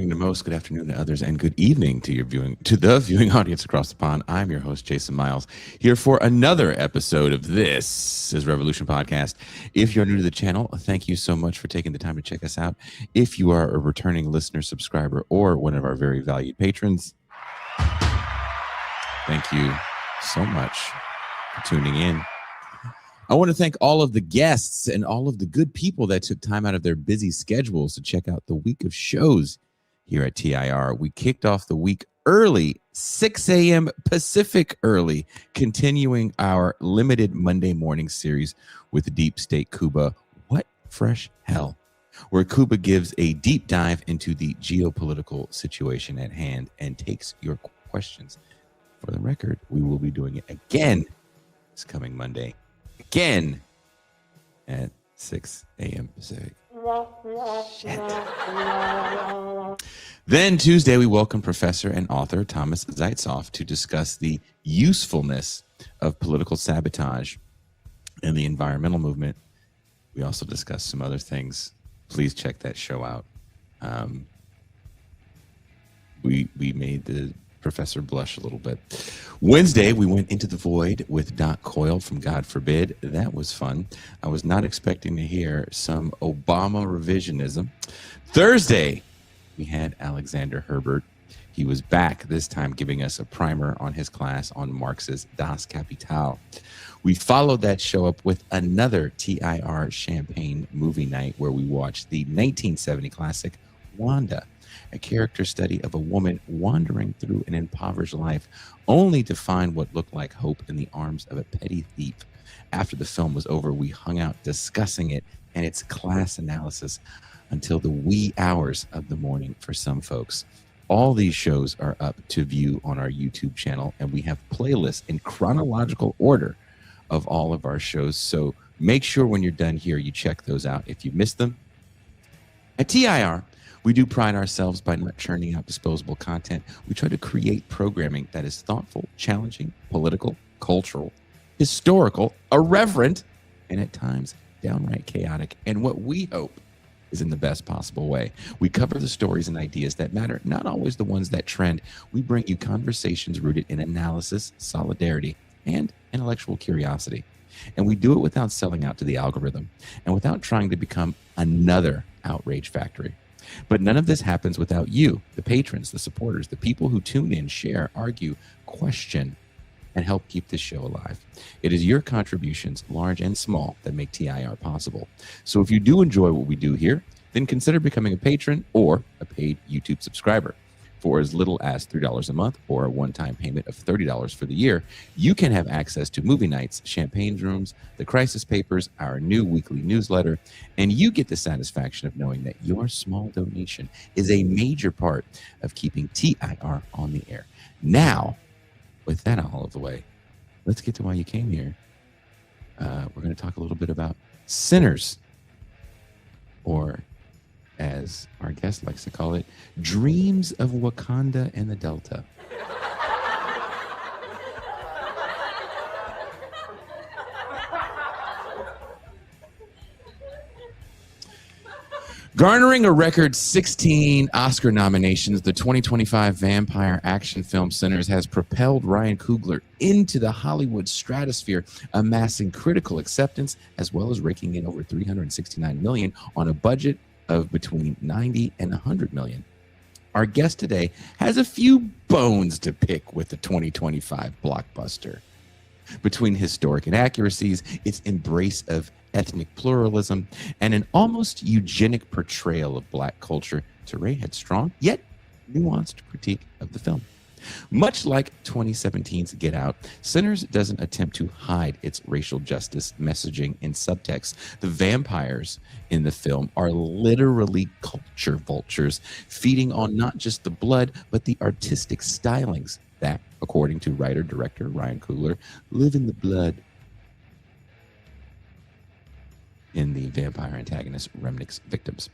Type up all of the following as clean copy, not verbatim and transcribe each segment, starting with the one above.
morning to most, good afternoon to others, and good evening to the viewing audience across the pond. I'm your host, Jason Miles, here for another episode of This is Revolution Podcast. If you're new to the channel, thank you so much for taking the time to check us out. If you are a returning listener, subscriber, or one of our very valued patrons, thank you so much for tuning in. I want to thank all of the guests and all of the good people that took time out of their busy schedules to check out the week of shows here at TIR. We kicked off the week early, 6 a.m. Pacific early, continuing our limited Monday morning series with Deep State Cuba, What Fresh Hell, where Cuba gives a deep dive into the geopolitical situation at hand and takes your questions. For the record, we will be doing it again this coming Monday. Again at 6 a.m. Pacific. Shit. Then Tuesday, we welcome Professor and author Thomas Zaitzoff to discuss the usefulness of political sabotage and the environmental movement. We also discuss some other things. Please check that show out. We made the professor blush a little bit. Wednesday, we went into the void with Doc Coyle from God Forbid. That was fun. I was not expecting to hear some Obama revisionism. Thursday, we had Alexander Herbert. He was back, this time giving us a primer on his class on Marx's Das Kapital. We followed that show up with another TIR Champagne movie night where we watched the 1970 classic Wanda, a character study of a woman wandering through an impoverished life only to find what looked like hope in the arms of a petty thief. After the film was over, we hung out discussing it and its class analysis until the wee hours of the morning for some folks. All these shows are up to view on our YouTube channel, and we have playlists in chronological order of all of our shows. So make sure when you're done here, you check those out if you missed them. At TIR, we do pride ourselves by not churning out disposable content. We try to create programming that is thoughtful, challenging, political, cultural, historical, irreverent, and at times downright chaotic, and what we hope is in the best possible way. We cover the stories and ideas that matter, not always the ones that trend. We bring you conversations rooted in analysis, solidarity, and intellectual curiosity. And we do it without selling out to the algorithm and without trying to become another outrage factory. But none of this happens without you, the patrons, the supporters, the people who tune in, share, argue, question, and help keep this show alive. It is your contributions, large and small, that make TIR possible. So if you do enjoy what we do here, then consider becoming a patron or a paid YouTube subscriber. For as little as $3 a month or a one-time payment of $30 for the year, you can have access to movie nights, champagne rooms, the crisis papers, our new weekly newsletter, and you get the satisfaction of knowing that your small donation is a major part of keeping TIR on the air. Now, with that all of the way, let's get to why you came here. We're going to talk a little bit about sinners, or as our guest likes to call it, dreams of Wakanda and the Delta. Garnering a record 16 Oscar nominations, the 2025 vampire action film Sinners has propelled Ryan Coogler into the Hollywood stratosphere, amassing critical acceptance as well as raking in over $369 million on a budget of between 90 and 100 million. Our guest today has a few bones to pick with the 2025 blockbuster. Between historic inaccuracies, its embrace of ethnic pluralism, and an almost eugenic portrayal of Black culture, Touré had strong yet nuanced critique of the film. Much like 2017's Get Out, Sinners doesn't attempt to hide its racial justice messaging in subtext. The vampires in the film are literally culture vultures, feeding on not just the blood, but the artistic stylings that, according to writer-director Ryan Coogler, live in the blood in the vampire antagonist Remnick's victims.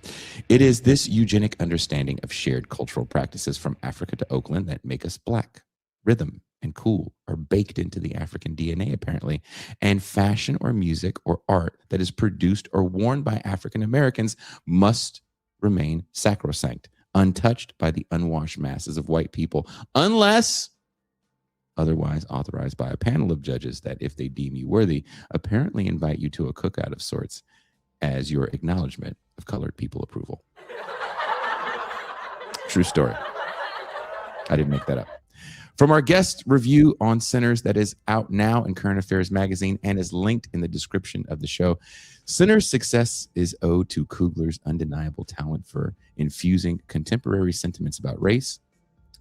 It is this eugenic understanding of shared cultural practices from Africa to Oakland that make us Black. Rhythm and cool are baked into the African DNA, apparently, and fashion or music or art that is produced or worn by African Americans must remain sacrosanct, untouched by the unwashed masses of white people, unless otherwise authorized by a panel of judges that, if they deem you worthy, apparently invite you to a cookout of sorts as your acknowledgement of colored people approval. True story. I didn't make that up. From our guest review on Sinners that is out now in Current Affairs magazine and is linked in the description of the show, Sinners' success is owed to Coogler's undeniable talent for infusing contemporary sentiments about race,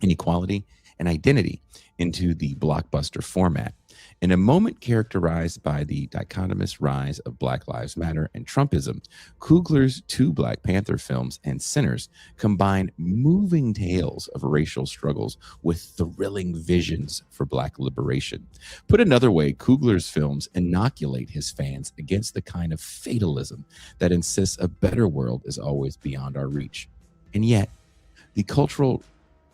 inequality, and identity into the blockbuster format. In a moment characterized by the dichotomous rise of Black Lives Matter and Trumpism, Coogler's two Black Panther films and Sinners combine moving tales of racial struggles with thrilling visions for Black liberation. Put another way, Coogler's films inoculate his fans against the kind of fatalism that insists a better world is always beyond our reach. And yet, the cultural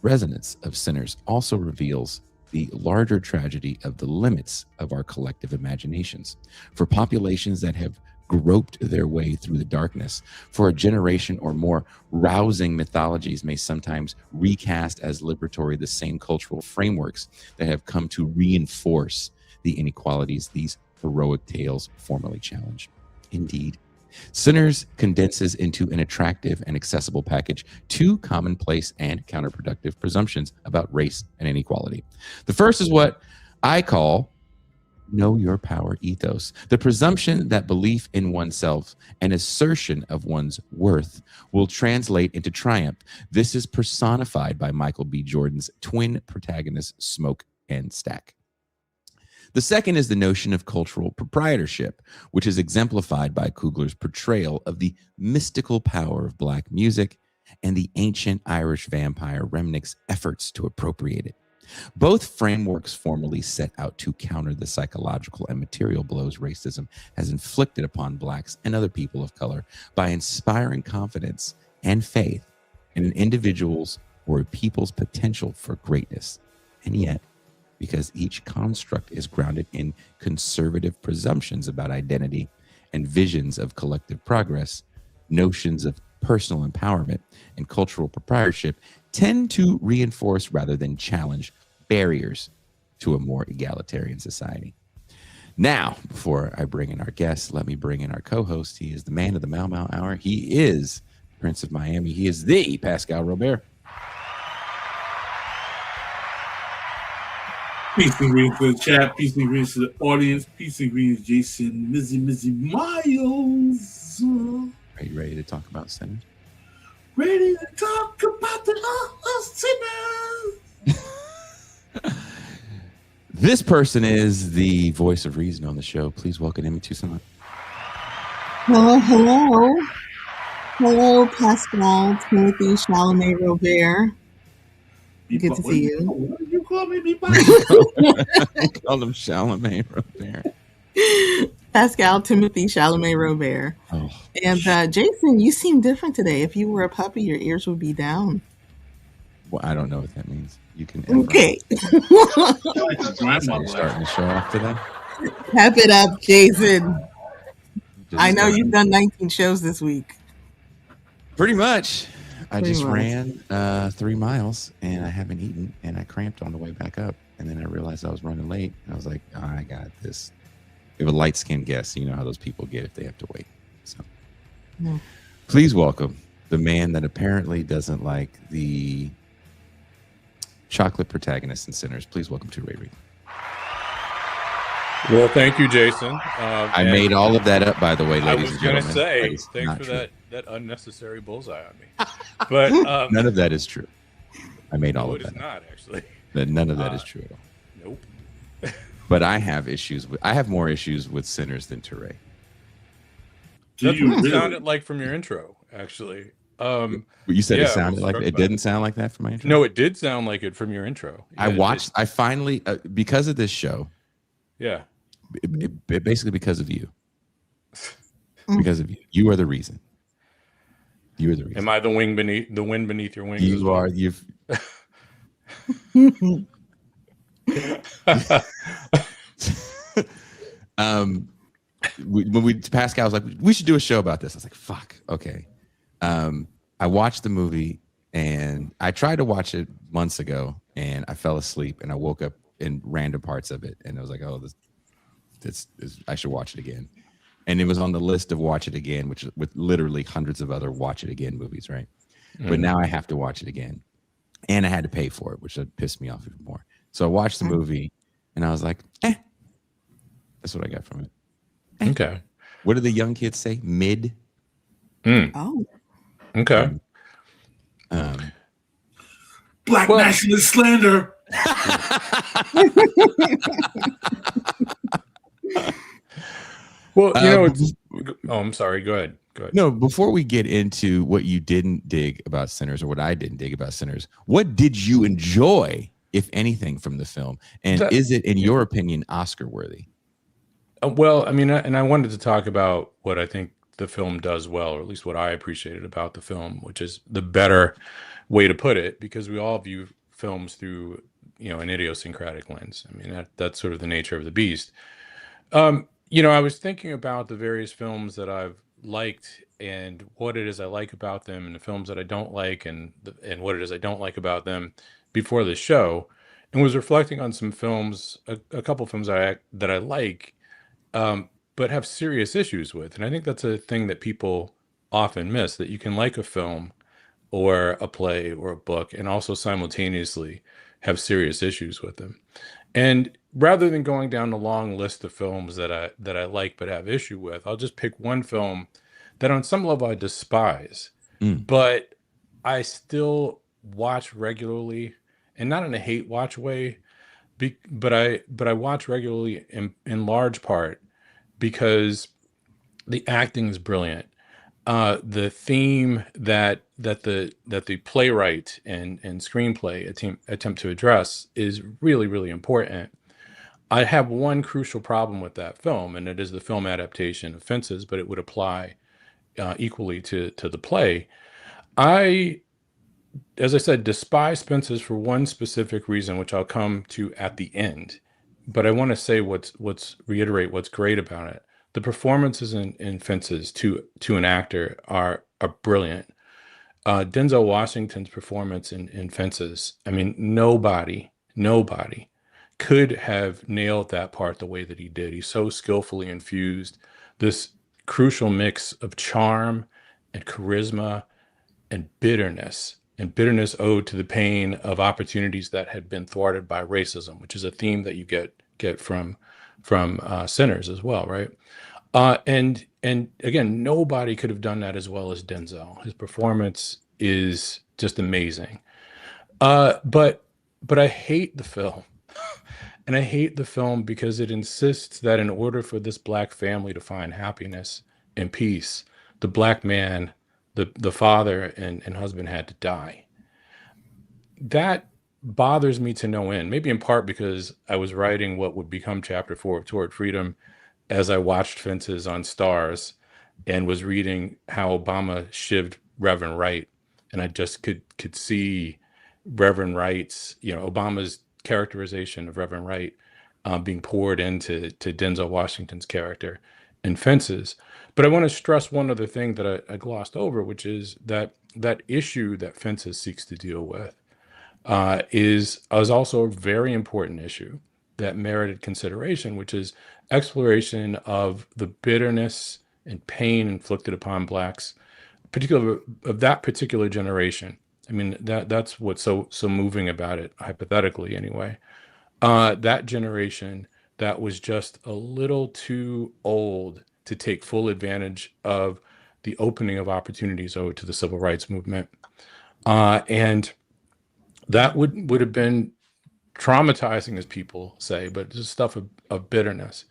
resonance of Sinners also reveals the larger tragedy of the limits of our collective imaginations. For populations that have groped their way through the darkness, for a generation or more, rousing mythologies may sometimes recast as liberatory the same cultural frameworks that have come to reinforce the inequalities these heroic tales formerly challenge. Indeed, Sinners condenses into an attractive and accessible package two commonplace and counterproductive presumptions about race and inequality. The first is what I call know your power ethos, the presumption that belief in oneself and assertion of one's worth will translate into triumph. This is personified by Michael B. Jordan's twin protagonists, Smoke and Stack. The second is the notion of cultural proprietorship, which is exemplified by Coogler's portrayal of the mystical power of Black music and the ancient Irish vampire Remnick's efforts to appropriate it. Both frameworks formally set out to counter the psychological and material blows racism has inflicted upon Blacks and other people of color by inspiring confidence and faith in an individual's or a people's potential for greatness. And yet, because each construct is grounded in conservative presumptions about identity and visions of collective progress, notions of personal empowerment and cultural proprietorship tend to reinforce rather than challenge barriers to a more egalitarian society. Now, before I bring in our guest, let me bring in our co-host. He is the man of the Mau Mau Hour. He is Prince of Miami. He is the Pascal Robert. Peace and greetings to the chat, peace and greetings to the audience, peace and greetings, Jason, Mizzy Miles. Are you ready to talk about Sinners? Ready to talk about the sinners. This person is the voice of reason on the show. Please welcome MToussaint. Hello, hello. Hello, Pascal, Timothy, Chalamet, Robert. Good to see you. What did you call me? I called him Chalamet Robert. Pascal, Timothy, Chalamet, Robert. Oh. And Jason, you seem different today. If you were a puppy, your ears would be down. Well, I don't know what that means. You can. Okay. You're starting the show off today. Pep it up, Jason. I know you've done 19 shows this week. Pretty much. I just ran 3 miles and I haven't eaten and I cramped on the way back up. And then I realized I was running late. I was like, oh, I got this. We have a light-skinned guest. You know how those people get if they have to wait. So Please welcome the man that apparently doesn't like the chocolate protagonist in Sinners. Please welcome Touré. Well, thank you, Jason. I made all of that up, by the way, ladies and gentlemen. I was going to say, thanks for that unnecessary bullseye on me. But none of that is true. I made all of that. It is not, actually. None of that is true at all. Nope. But I have more issues with Sinners than Touré. That's what it sounded like from your intro, actually. You said it sounded like it didn't sound like that from my intro? No, it did sound like it from your intro. Yeah, I finally, because of this show. Yeah. Basically because of you. Because of you. You are the reason. You are the reason. Am I the wind beneath your wings? You are. You've. Pascal was like, we should do a show about this. I was like, fuck, okay. I watched the movie And I tried to watch it months ago, and I fell asleep, and I woke up in random parts of it, and I was like, "Oh, this I should watch it again." And it was on the list of watch it again, which is with literally hundreds of other watch it again movies, right? But now I have to watch it again, and I had to pay for it, which pissed me off even more. So I watched the movie, and I was like, "Eh." That's what I got from it. Okay. What do the young kids say? Mid. Oh, Okay. Black nationalist slander. Well, you know, I'm sorry. Go ahead. No, before we get into what you didn't dig about Sinners or what I didn't dig about Sinners, what did you enjoy, if anything, from the film? And is it, in your opinion, Oscar worthy? Well, I mean, and I wanted to talk about what I think the film does well, or at least what I appreciated about the film, which is the better way to put it, because we all view films through, an idiosyncratic lens. I mean, that's sort of the nature of the beast. I was thinking about the various films that I've liked and what it is I like about them, and the films that I don't like, and what it is I don't like about them before the show, and was reflecting on some films, a couple films that I like, but have serious issues with. And I think that's a thing that people often miss, that you can like a film or a play or a book and also simultaneously have serious issues with them. And rather than going down the long list of films that I like but have issue with, I'll just pick one film that on some level I despise, but I still watch regularly, and not in a hate watch way, but I watch regularly in large part because the acting is brilliant. The theme that the playwright and screenplay attempt to address is really, really important. I have one crucial problem with that film, and it is the film adaptation of Fences, but it would apply equally to the play. As I said, despise Fences for one specific reason, which I'll come to at the end. But I want to say reiterate what's great about it. The performances in Fences to an actor are brilliant. Denzel Washington's performance in Fences, I mean, nobody could have nailed that part the way that he did. He so skillfully infused this crucial mix of charm and charisma and bitterness owed to the pain of opportunities that had been thwarted by racism, which is a theme that you get from Sinners as well, right? And again, nobody could have done that as well as Denzel. His performance is just amazing. But I hate the film. And I hate the film because it insists that in order for this Black family to find happiness and peace, the Black man, the father and husband, had to die. That bothers me to no end, maybe in part because I was writing what would become chapter 4 of Toward Freedom as I watched Fences on Stars and was reading how Obama shivved Reverend Wright. And I just could see Reverend Wright's, Obama's characterization of Reverend Wright being poured into Denzel Washington's character in Fences. But I want to stress one other thing that I glossed over, which is that issue that Fences seeks to deal with is also a very important issue that merited consideration, which is exploration of the bitterness and pain inflicted upon Blacks, particularly of that particular generation. I mean, that's what's so moving about it, hypothetically anyway. That generation that was just a little too old to take full advantage of the opening of opportunities owed to the civil rights movement. And that would have been traumatizing, as people say, but just stuff of bitterness.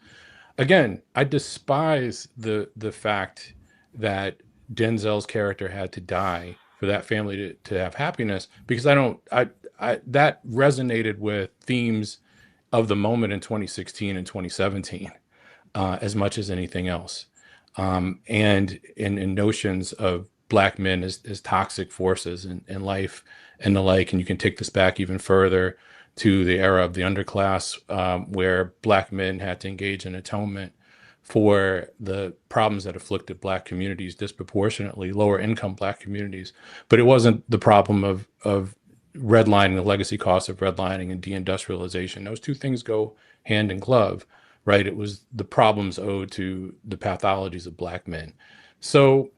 Again, I despise the fact that Denzel's character had to die for that family to have happiness, because that resonated with themes of the moment in 2016 and 2017 as much as anything else, and in notions of Black men as toxic forces in life and the like. And you can take this back even further to the era of the underclass, where Black men had to engage in atonement for the problems that afflicted Black communities disproportionately, lower income Black communities. But it wasn't the problem of redlining, the legacy costs of redlining and deindustrialization. Those two things go hand in glove, right? It was the problems owed to the pathologies of Black men. So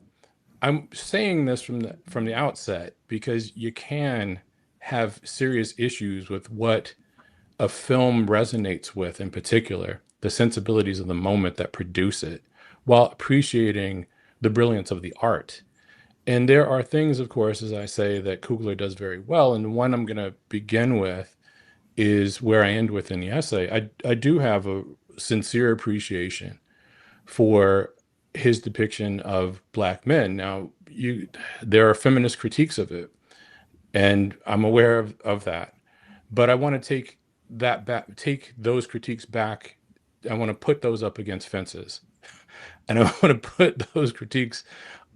I'm saying this from the outset because you can have serious issues with what a film resonates with, in particular, the sensibilities of the moment that produce it, while appreciating the brilliance of the art. And there are things, of course, as I say, that Coogler does very well. And the one I'm going to begin with is where I end with in the essay. I do have a sincere appreciation for his depiction of Black men. Now, there are feminist critiques of it, and I'm aware of that. But I want to take those critiques back. I want to put those up against fences. And I want to put those critiques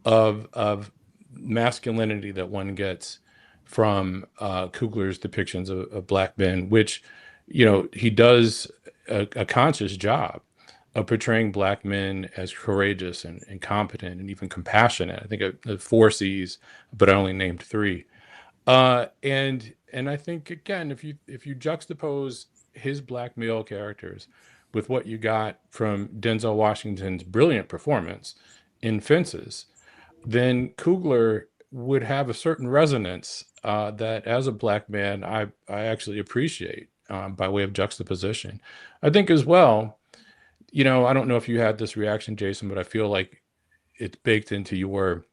of masculinity that one gets from Coogler's depictions of Black men, which, he does a conscious job of portraying Black men as courageous and competent and even compassionate. I think of 4 C's, but I only named 3. And I think, again, if you juxtapose his Black male characters with what you got from Denzel Washington's brilliant performance in Fences, then Coogler would have a certain resonance that, as a Black man, I actually appreciate by way of juxtaposition. I think as well, I don't know if you had this reaction, Jason, but I feel like it's baked into your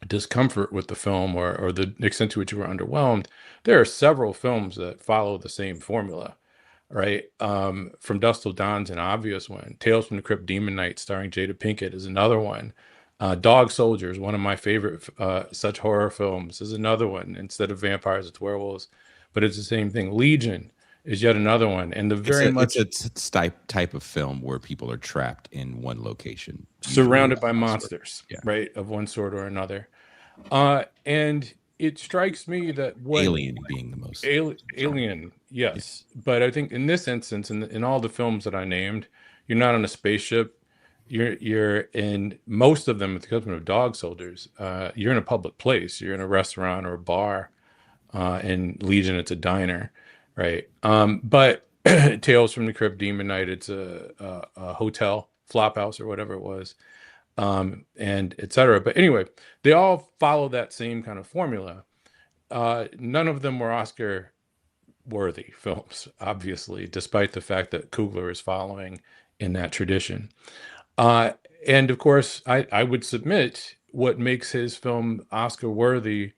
discomfort with the film or the extent to which you were underwhelmed. There are several films that follow the same formula, right? From Dusk Till Dawn's an obvious one. Tales from the Crypt Demon Knight starring Jada Pinkett is another one. Dog Soldiers, one of my favorite such horror films, is another one. Instead of vampires, it's werewolves, but it's the same thing. Legion is yet another one. And it's a type of film where people are trapped in one location, surrounded by monsters, right, of one sort or another. And it strikes me that Alien being the most alien, yes. Yeah. But I think in this instance, in all the films that I named, you're not on a spaceship. You're in most of them, with the exception of Dog Soldiers. You're in a public place. You're in a restaurant or a bar. In Legion, it's a diner, right? But Tales from the Crypt Demon Knight, it's a hotel, flop house, or whatever it was, and etc. But anyway, they all follow that same kind of formula. None of them were Oscar worthy films, obviously, despite the fact that Coogler is following in that tradition. And of course, I would submit what makes his film Oscar worthy,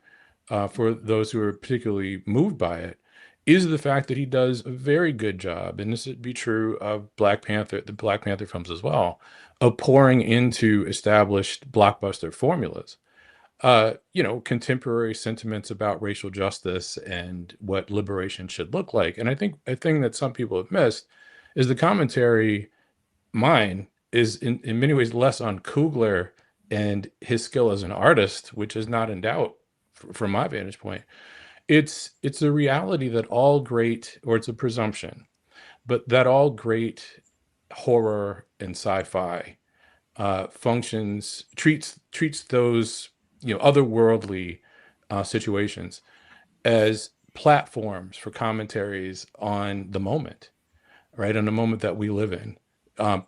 for those who are particularly moved by it, is the fact that he does a very good job, and this would be true of the Black Panther films as well, of pouring into established blockbuster formulas. Contemporary sentiments about racial justice and what liberation should look like. And I think a thing that some people have missed is the commentary, mine, is in many ways less on Coogler and his skill as an artist, which is not in doubt from my vantage point. It's a reality that it's a presumption, but that all great horror and sci-fi treats those otherworldly situations as platforms for commentaries on the moment, right? On the moment that we live in.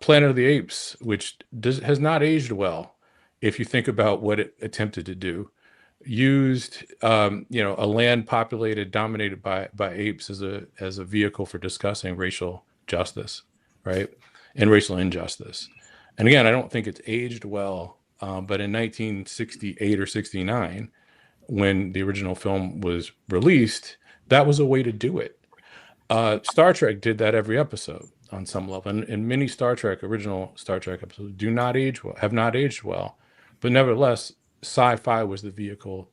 Planet of the Apes, which has not aged well, if you think about what it attempted to do, used a land dominated by apes as a vehicle for discussing racial justice, right, and racial injustice. And again, I don't think it's aged well. But in 1968 or 69, when the original film was released, that was a way to do it. Star Trek did that every episode on some level, and many original Star Trek episodes have not aged well, but nevertheless, sci-fi was the vehicle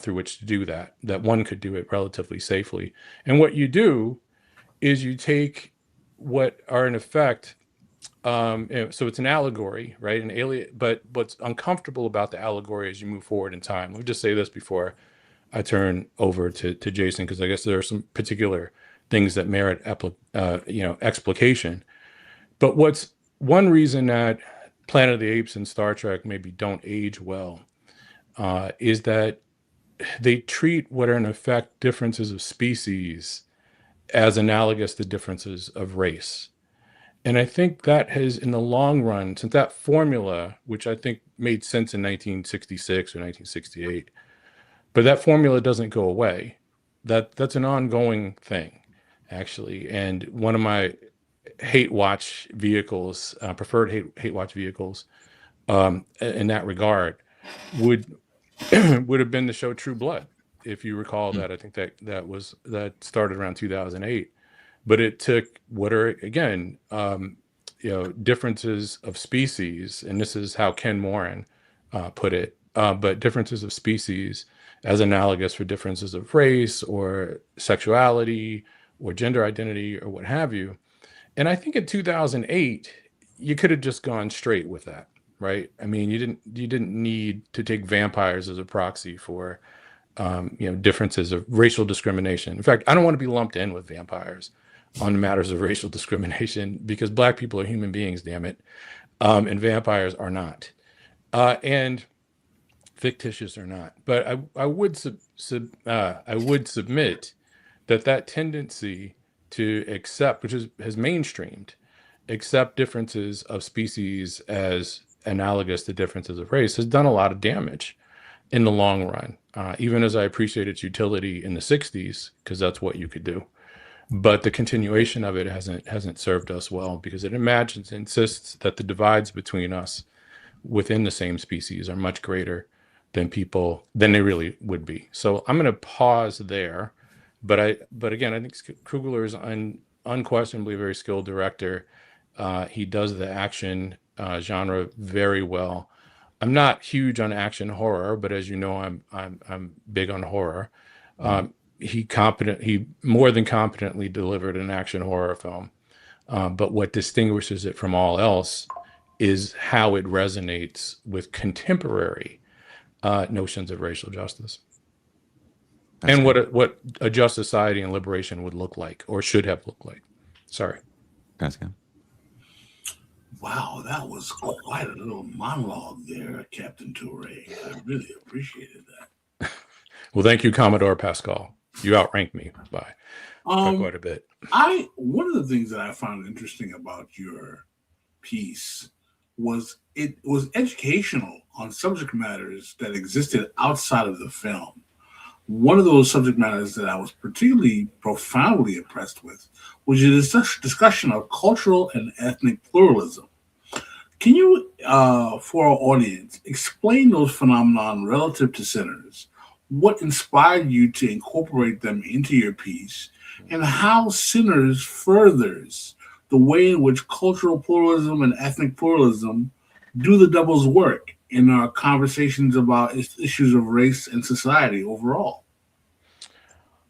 through which to do that one could do it relatively safely. And what you do is you take what are in effect, so it's an allegory, right? An alien, but what's uncomfortable about the allegory as you move forward in time. Let me just say this before I turn over to Jason, because I guess there are some particular things that merit explication. But what's one reason that Planet of the Apes and Star Trek maybe don't age well is that they treat what are in effect differences of species as analogous to differences of race. And I think that has, in the long run, since that formula, which I think made sense in 1966 or 1968, but that formula doesn't go away. That's an ongoing thing, actually. And one of my hate watch vehicles, preferred hate watch vehicles, in that regard, would would have been the show True Blood, if you recall that. I think that started around 2008, but it took what are again, differences of species, and this is how Ken Moran put it, but differences of species as analogous for differences of race or sexuality or gender identity or what have you. And I think in 2008, you could have just gone straight with that, right? I mean, you didn't need to take vampires as a proxy for differences of racial discrimination. In fact, I don't want to be lumped in with vampires on matters of racial discrimination, because Black people are human beings, damn it, and vampires are not, and fictitious or not. But I would submit that tendency to accept, which has mainstreamed, accept differences of species as analogous to differences of race, has done a lot of damage in the long run. Even as I appreciate its utility in the 60s, because that's what you could do. But the continuation of it hasn't served us well, because it insists that the divides between us within the same species are much greater than they really would be. So I'm going to pause there. But again, I think Coogler is unquestionably a very skilled director. He does the action genre very well. I'm not huge on action horror, but as you know, I'm big on horror. He more than competently delivered an action horror film. But what distinguishes it from all else is how it resonates with contemporary notions of racial justice. And what a just society and liberation would look like, or should have looked like. Sorry. Pascal. Wow, that was quite a little monologue there, Captain Touré. I really appreciated that. Well, thank you, Commodore Pascal. You outranked me by quite a bit. One of the things that I found interesting about your piece was it was educational on subject matters that existed outside of the film. One of those subject matters that I was particularly profoundly impressed with was your discussion of cultural and ethnic pluralism. Can you, for our audience, explain those phenomenon relative to Sinners? What inspired you to incorporate them into your piece, and how Sinners furthers the way in which cultural pluralism and ethnic pluralism do the devil's work in our conversations about issues of race and society overall?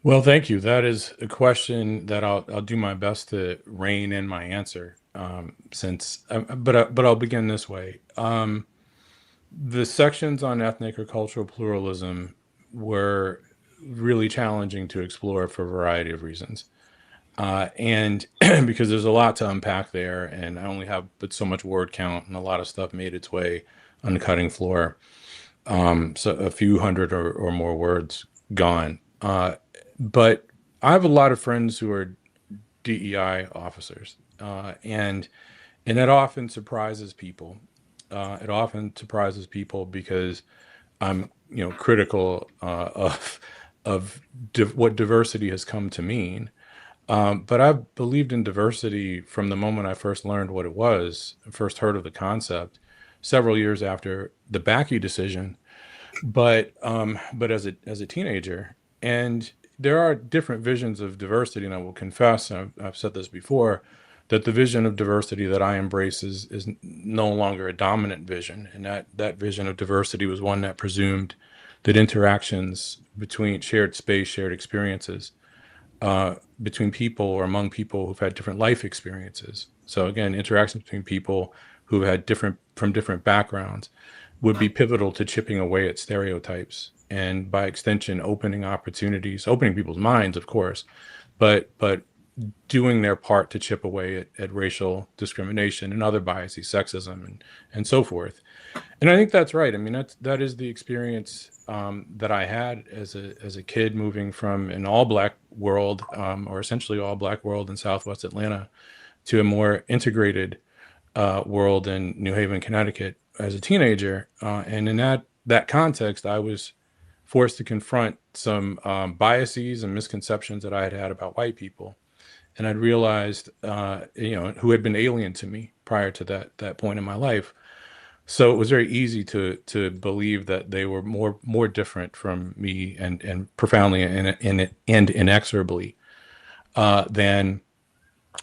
Well, thank you. That is a question that I'll do my best to rein in my answer. But I'll begin this way. The sections on ethnic or cultural pluralism were really challenging to explore for a variety of reasons. And because there's a lot to unpack there, and I only have but so much word count, and a lot of stuff made its way on the cutting floor. So a few hundred or more words gone. But I have a lot of friends who are DEI officers, and that often surprises people. It often surprises people because I'm, critical of what diversity has come to mean. But I've believed in diversity from the moment I first learned what it was, first heard of the concept, several years after the Bakke decision. But as a teenager, and there are different visions of diversity, and I will confess, and I've said this before, that the vision of diversity that I embrace is no longer a dominant vision, and that vision of diversity was one that presumed that interactions between shared space, shared experiences, between people or among people who've had different life experiences. So again, interactions between people who had from different backgrounds would be pivotal to chipping away at stereotypes, and by extension, opening people's minds, of course, but doing their part to chip away at racial discrimination and other biases, sexism, and so forth. And I think that's right. I mean, that is the experience that I had as a kid moving from an all black world, or essentially all black world in Southwest Atlanta, to a more integrated world in New Haven, Connecticut as a teenager. And in that context, I was forced to confront some biases and misconceptions that I had had about white people. And I'd realized, who had been alien to me prior to that point in my life. So it was very easy to believe that they were more different from me and profoundly and inexorably than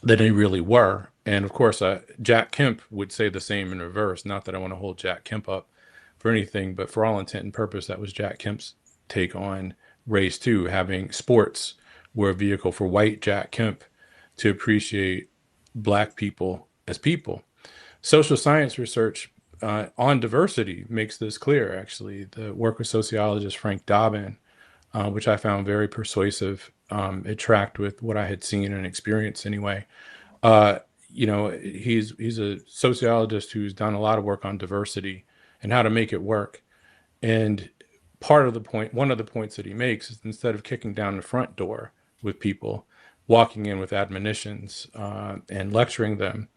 they really were. And of course, Jack Kemp would say the same in reverse. Not that I want to hold Jack Kemp up for anything, but for all intent and purpose, that was Jack Kemp's take on race too, having sports were a vehicle for white Jack Kemp to appreciate black people as people. Social science research on diversity makes this clear, actually. The work with sociologist Frank Dobbin, which I found very persuasive. It tracked with what I had seen and experienced anyway. He's a sociologist who's done a lot of work on diversity and how to make it work. And one of the points that he makes is, instead of kicking down the front door with people, walking in with admonitions and lecturing them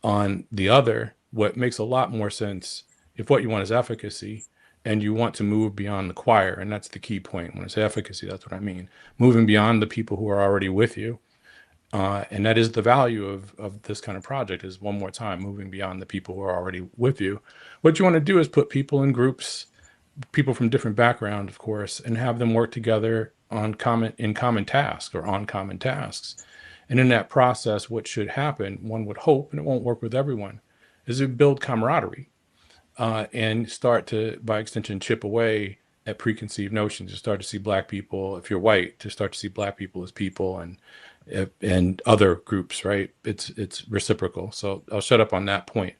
on the other, what makes a lot more sense, if what you want is efficacy and you want to move beyond the choir, and that's the key point. When I say efficacy, that's what I mean. Moving beyond the people who are already with you. And that is the value of this kind of project, is, one more time, moving beyond the people who are already with you. What you want to do is put people in groups, people from different backgrounds, of course, and have them work together on common tasks. And in that process, what should happen, one would hope, and it won't work with everyone, is to build camaraderie and start to, by extension, chip away at preconceived notions. You start to see black people, if you're white, to start to see black people as people, and other groups, right? It's reciprocal. So I'll shut up on that point.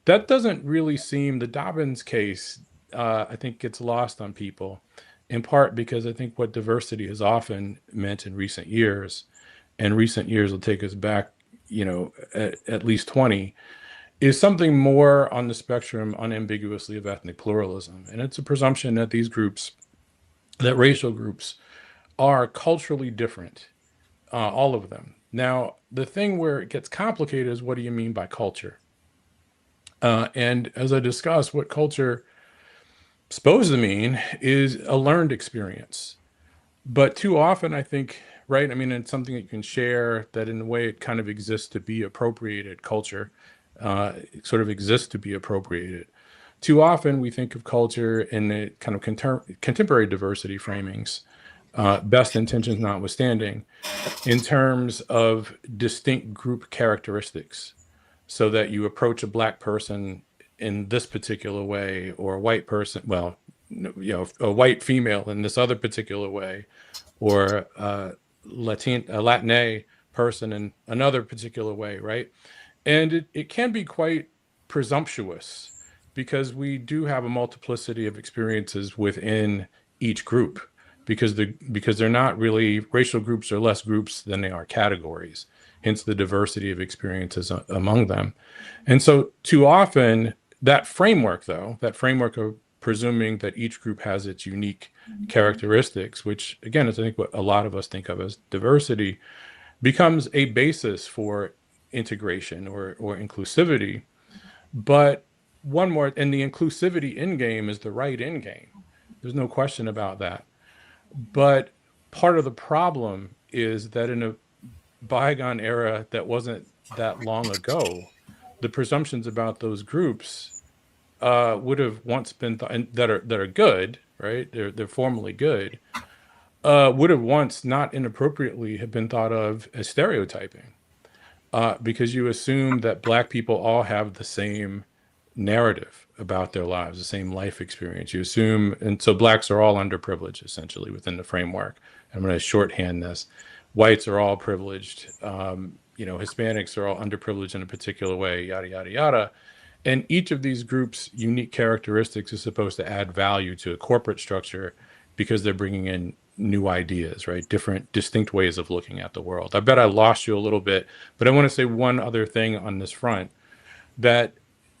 That doesn't really seem, the Dobbins case, I think, gets lost on people, in part because I think what diversity has often meant in recent years, and recent years will take us back, at least 20, is something more on the spectrum, unambiguously, of ethnic pluralism. And it's a presumption that these groups, that racial groups, are culturally different, all of them. Now, the thing where it gets complicated is, what do you mean by culture? And as I discussed, what culture is supposed to mean is a learned experience. But too often, I think, right? I mean, it's something that you can share, that in a way it kind of exists to be appropriated. Culture it sort of exists to be appropriated. Too often we think of culture in the kind of contemporary diversity framings, best intentions notwithstanding, in terms of distinct group characteristics, so that you approach a black person in this particular way, or a white person, well, a white female in this other particular way, or a Latina person in another particular way, right? And it can be quite presumptuous, because we do have a multiplicity of experiences within each group, because they're not really, racial groups are less groups than they are categories, hence the diversity of experiences among them. And so too often, that framework of presuming that each group has its unique characteristics, which again is, I think, what a lot of us think of as diversity, becomes a basis for integration or inclusivity. But one more, and the inclusivity end game is the right end game. There's no question about that. But part of the problem is that in a bygone era that wasn't that long ago, the presumptions about those groups would have once been that are good, right? They're formally good. Would have once, not inappropriately, have been thought of as stereotyping. Because you assume that black people all have the same narrative about their lives, the same life experience. You assume, and so blacks are all underprivileged, essentially, within the framework. I'm going to shorthand this. Whites are all privileged. Hispanics are all underprivileged in a particular way, yada, yada, yada. And each of these groups' unique characteristics is supposed to add value to a corporate structure, because they're bringing in new ideas, right? Different, distinct ways of looking at the world. I bet I lost you a little bit, but I want to say one other thing on this front, that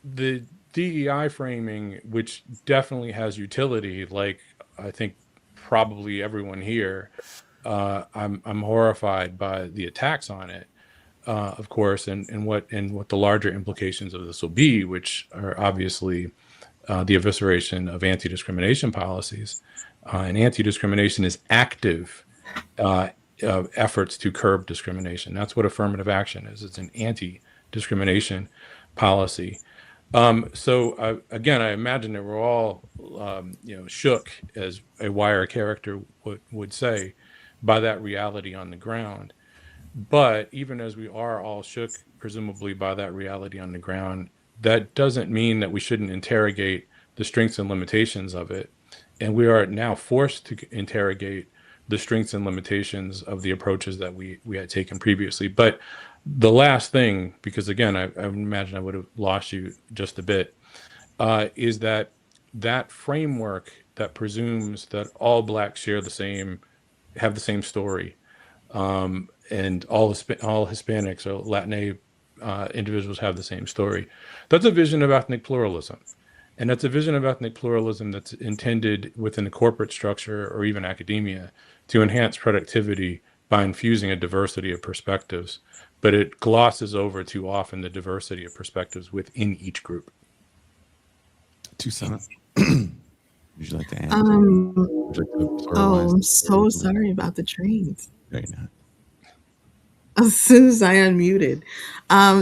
the DEI framing, which definitely has utility, like I think probably everyone here, I'm horrified by the attacks on it, of course, and what the larger implications of this will be, which are obviously the evisceration of anti-discrimination policies. And anti-discrimination is active efforts to curb discrimination. That's what affirmative action is. It's an anti-discrimination policy. So again, I imagine that we're all, shook, as a Wire character would say, by that reality on the ground. But even as we are all shook, presumably, by that reality on the ground, that doesn't mean that we shouldn't interrogate the strengths and limitations of it. And we are now forced to interrogate the strengths and limitations of the approaches that we had taken previously. But the last thing, because again, I imagine I would have lost you just a bit, is that framework that presumes that all Blacks have the same story, and all Hispanics or Latin individuals have the same story. That's a vision of ethnic pluralism. And that's a vision of ethnic pluralism that's intended within the corporate structure or even academia to enhance productivity by infusing a diversity of perspectives. But it glosses over too often the diversity of perspectives within each group. Toussaint, would you like to add? I'm so sorry about the trains. No, you're not. As soon as I unmuted.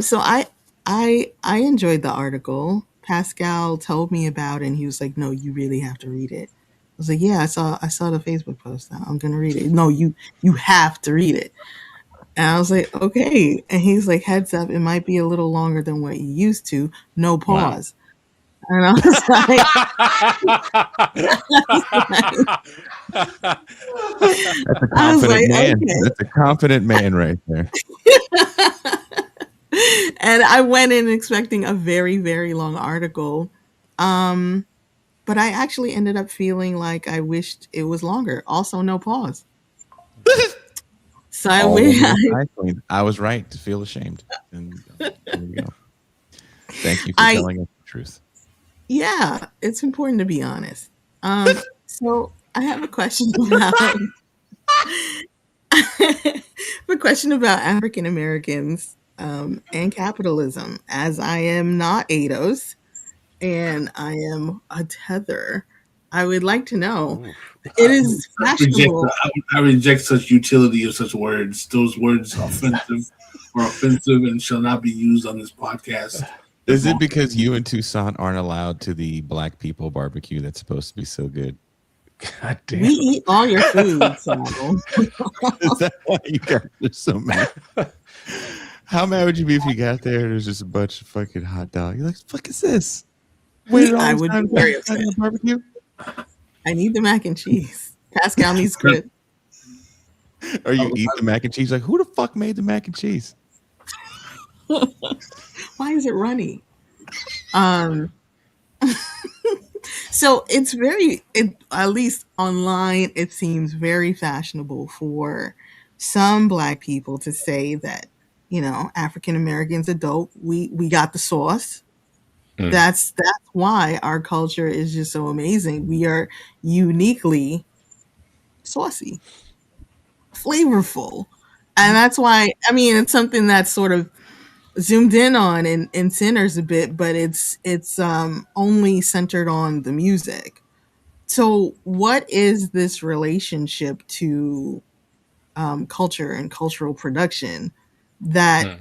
So I enjoyed the article. Pascal told me about it, and he was like, "No, you really have to read it." I was like, "Yeah, I saw the Facebook post. I'm gonna read it." "No, you have to read it." And I was like, "Okay." And he's like, "Heads up, it might be a little longer than what you used to. No pause." Wow. And I was like, man. Okay. That's a confident man right there. And I went in expecting a very, very long article. But I actually ended up feeling like I wished it was longer. Also, no pause. So I was right to feel ashamed. And there we go. Thank you for telling us the truth. Yeah, it's important to be honest. So I have a question about African Americans and capitalism. As I am not ADOS and I am a tether, I would like to know. It is fashionable. I reject such utility of such words. Those words are offensive and shall not be used on this podcast. Is it because you and Toussaint aren't allowed to the Black people barbecue that's supposed to be so good? God damn. We eat all your food. So. Is that why you guys are so mad? How mad would you be if you got there and there's just a bunch of fucking hot dogs? You're like, what the fuck is this? I would be very upset. Barbecue? I need the mac and cheese. Pascal needs credit. Or you eat the mac and cheese? Like, who the fuck made the mac and cheese? Why is it runny? So it's at least online, it seems very fashionable for some Black people to say that, African Americans are dope. We got the sauce. That's why our culture is just so amazing. We are uniquely saucy, flavorful. And that's why, it's something that's sort of zoomed in on in Sinners a bit, but it's only centered on the music. So what is this relationship to culture and cultural production that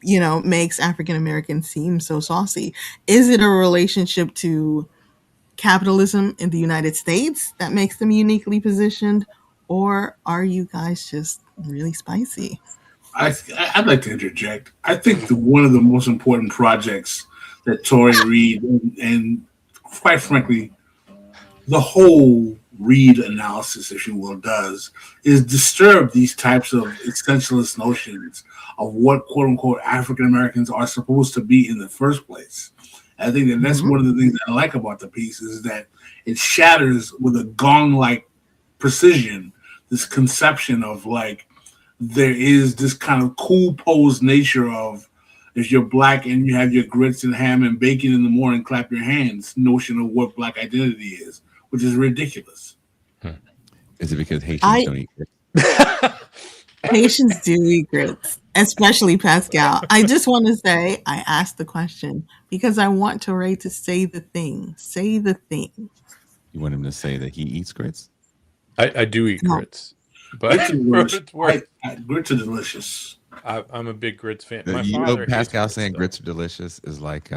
makes African Americans seem so saucy? Is it a relationship to capitalism in the United States that makes them uniquely positioned, or are you guys just really spicy? I'd like to interject. I think one of the most important projects that Touré Reed and quite frankly, the whole Reed analysis, if you will, does is disturb these types of essentialist notions of what quote unquote African Americans are supposed to be in the first place. I think that's one of the things that I like about the piece is that it shatters with a gong-like precision, this conception of like there is this kind of cool pose nature of if you're black and you have your grits and ham and bacon in the morning, clap your hands notion of what black identity is, which is ridiculous. Is it because Haitians don't eat grits? Haitians do eat grits, especially Pascal. I just want to say I asked the question because I want Touré to say the thing. Say the thing. You want him to say that he eats grits? I do eat No. grits, but for what it's worth, Grits are delicious. I'm a big grits fan. You My know, father hates Pascal saying though. grits are delicious is like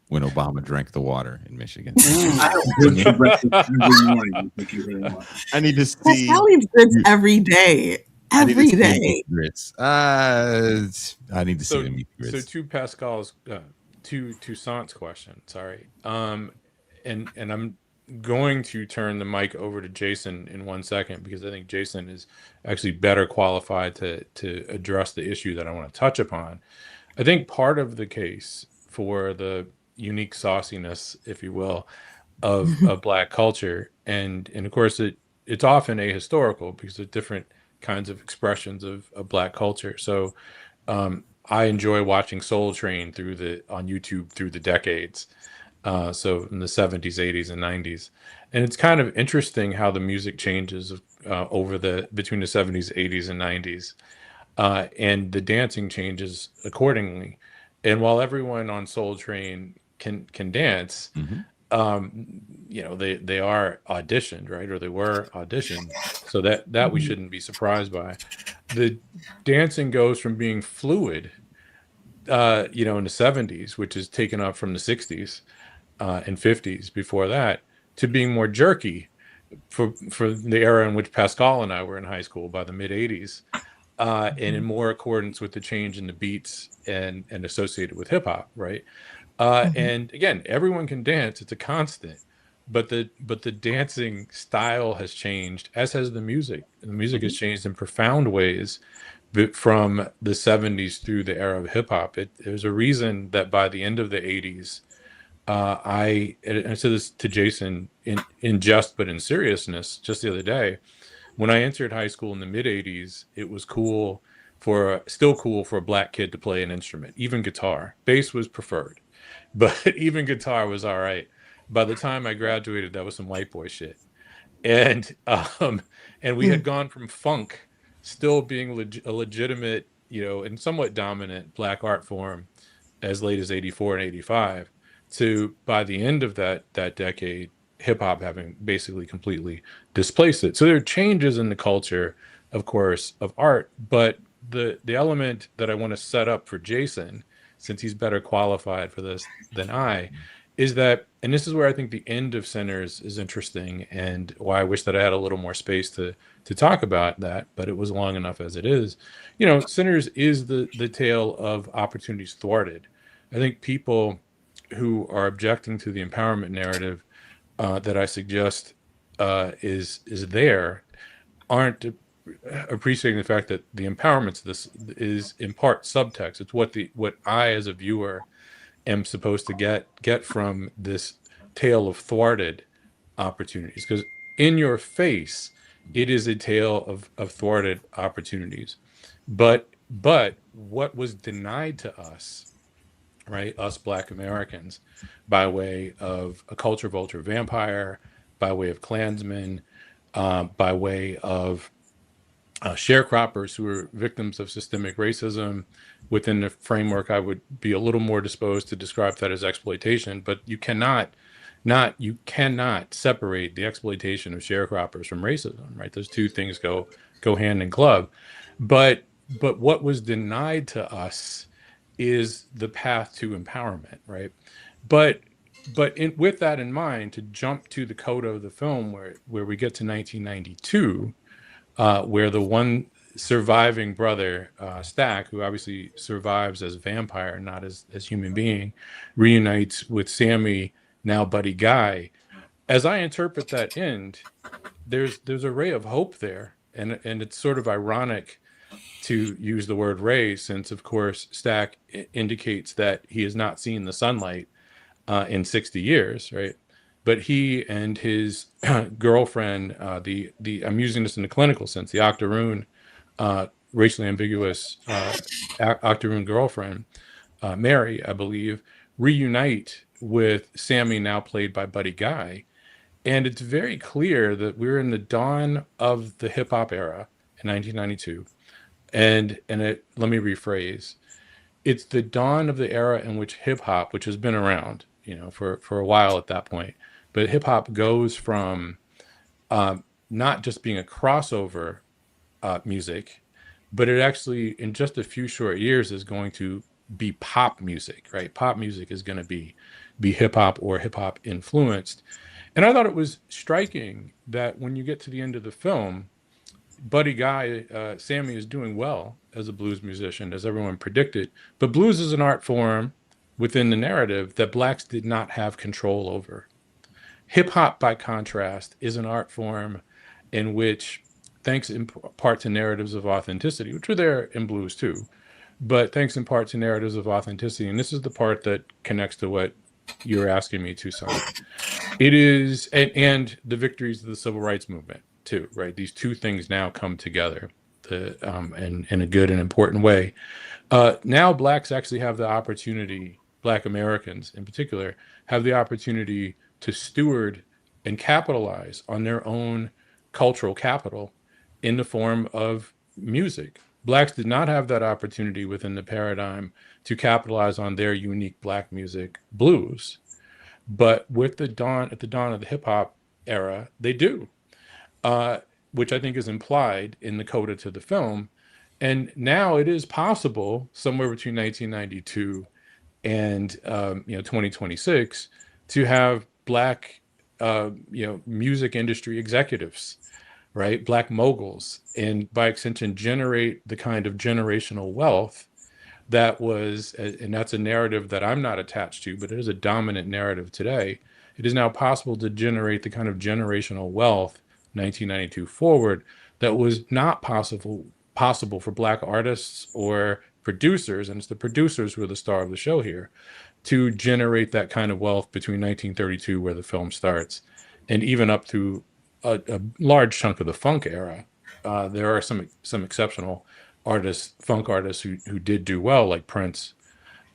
when Obama drank the water in Michigan. I have grits for breakfast every morning. Thank you very much. I need to see. Pascal eats grits every day. I need to Every see him day. eat grits. I need to see So, him eat so grits. to Pascal's, to Toussaint's question. Sorry, and I'm going to turn the mic over to Jason in 1 second because I think Jason is actually better qualified to address the issue that I want to touch upon. I think part of the case for the unique sauciness, if you will, of Black culture, and of course it's often ahistorical because of different kinds of expressions of Black culture. So I enjoy watching Soul Train on YouTube through the decades. So in the 70s, 80s, and 90s. And it's kind of interesting how the music changes between the 70s, 80s, and 90s. And the dancing changes accordingly. And while everyone on Soul Train can dance, they are auditioned, right? Or they were auditioned. So that we shouldn't be surprised by. The dancing goes from being fluid, in the 70s, which is taken up from the 60s and 50s before that, to being more jerky for the era in which Pascal and I were in high school by the mid 80s, and in more accordance with the change in the beats and associated with hip hop, right? And again, everyone can dance; it's a constant. But the dancing style has changed, as has the music. And the music has changed in profound ways from the 70s through the era of hip hop. There's a reason that by the end of the 80s, I said this to Jason in jest but in seriousness just the other day. When I entered high school in the mid 80s, it was still cool for a Black kid to play an instrument, even guitar. Bass was preferred, but even guitar was all right. By the time I graduated, that was some white boy shit. And we had gone from funk still being a legitimate, and somewhat dominant Black art form as late as 84 and 85 to, by the end of that decade, hip hop having basically completely displaced it. So there are changes in the culture, of course, of art, but the element that I want to set up for Jason, since he's better qualified for this than I, is that, and this is where I think the end of Sinners is interesting, and why I wish that I had a little more space to talk about that, but it was long enough as it is. Sinners is the tale of opportunities thwarted. I think people who are objecting to the empowerment narrative that I suggest is there aren't appreciating the fact that the empowerment of this is in part subtext. It's what I as a viewer am supposed to get from this tale of thwarted opportunities, because in your face it is a tale of thwarted opportunities, but what was denied to us, right, us Black Americans, by way of a culture vulture vampire, by way of Klansmen, by way of sharecroppers who are victims of systemic racism. Within the framework, I would be a little more disposed to describe that as exploitation, but you cannot separate the exploitation of sharecroppers from racism, right? Those two things go hand in glove. But what was denied to us is the path to empowerment, right? But with that in mind, to jump to the coda of the film where we get to 1992, where the one surviving brother, Stack, who obviously survives as vampire, not as human being, reunites with Sammy, now Buddy Guy. As I interpret that end, there's a ray of hope there, and it's sort of ironic to use the word ray, since of course Stack indicates that he has not seen the sunlight in 60 years, right? but he and his girlfriend, I'm using this in the clinical sense, the Octaroon, racially ambiguous Octaroon girlfriend, Mary, I believe, reunite with Sammy, now played by Buddy Guy. And it's very clear that we're in the dawn of the hip hop era in 1992. Let me rephrase. It's the dawn of the era in which hip hop, which has been around, for a while at that point, but hip hop goes from not just being a crossover music, but it actually, in just a few short years, is going to be pop music, right? Pop music is going to be hip hop or hip hop influenced. And I thought it was striking that when you get to the end of the film, Buddy Guy, Sammy, is doing well as a blues musician, as everyone predicted. But blues is an art form within the narrative that blacks did not have control over. Hip hop, by contrast, is an art form in which, thanks in part to narratives of authenticity, which were there in blues too, but thanks in part to narratives of authenticity, and this is the part that connects to what you're asking me, Toussaint. It is, and the victories of the civil rights movement too, right? These two things now come together in a good and important way. Now blacks actually have the opportunity, Black Americans in particular, have the opportunity to steward and capitalize on their own cultural capital in the form of music. Blacks did not have that opportunity within the paradigm to capitalize on their unique Black music, blues. But at the dawn of the hip hop era, they do, which I think is implied in the coda to the film. And now it is possible, somewhere between 1992 and 2026, to have Black music industry executives, right? Black moguls, and by extension generate the kind of generational wealth that was, and that's a narrative that I'm not attached to, but it is a dominant narrative today. It is now possible to generate the kind of generational wealth 1992 forward that was not possible for Black artists or producers, and it's the producers who are the star of the show here, to generate that kind of wealth between 1932, where the film starts, and even up to a large chunk of the funk era. There are some exceptional artists, funk artists, who did do well, like Prince.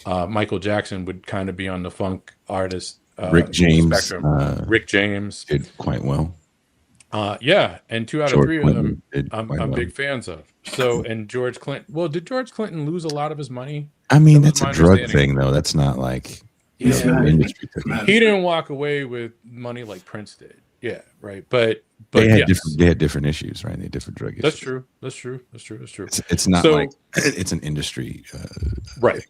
Michael Jackson would kind of be on the funk artist Rick James spectrum. Rick James did quite well. Yeah, and 2 out George of 3 Clinton of them I'm big fans of. So, and George Clinton. Well, did George Clinton lose a lot of his money? I mean, that's a drug thing, though. That's not like industry. He didn't walk away with money like Prince did. Yeah, right. But they had yes. different issues, right? They had different drug issues. That's true. It's not like it's an industry, right?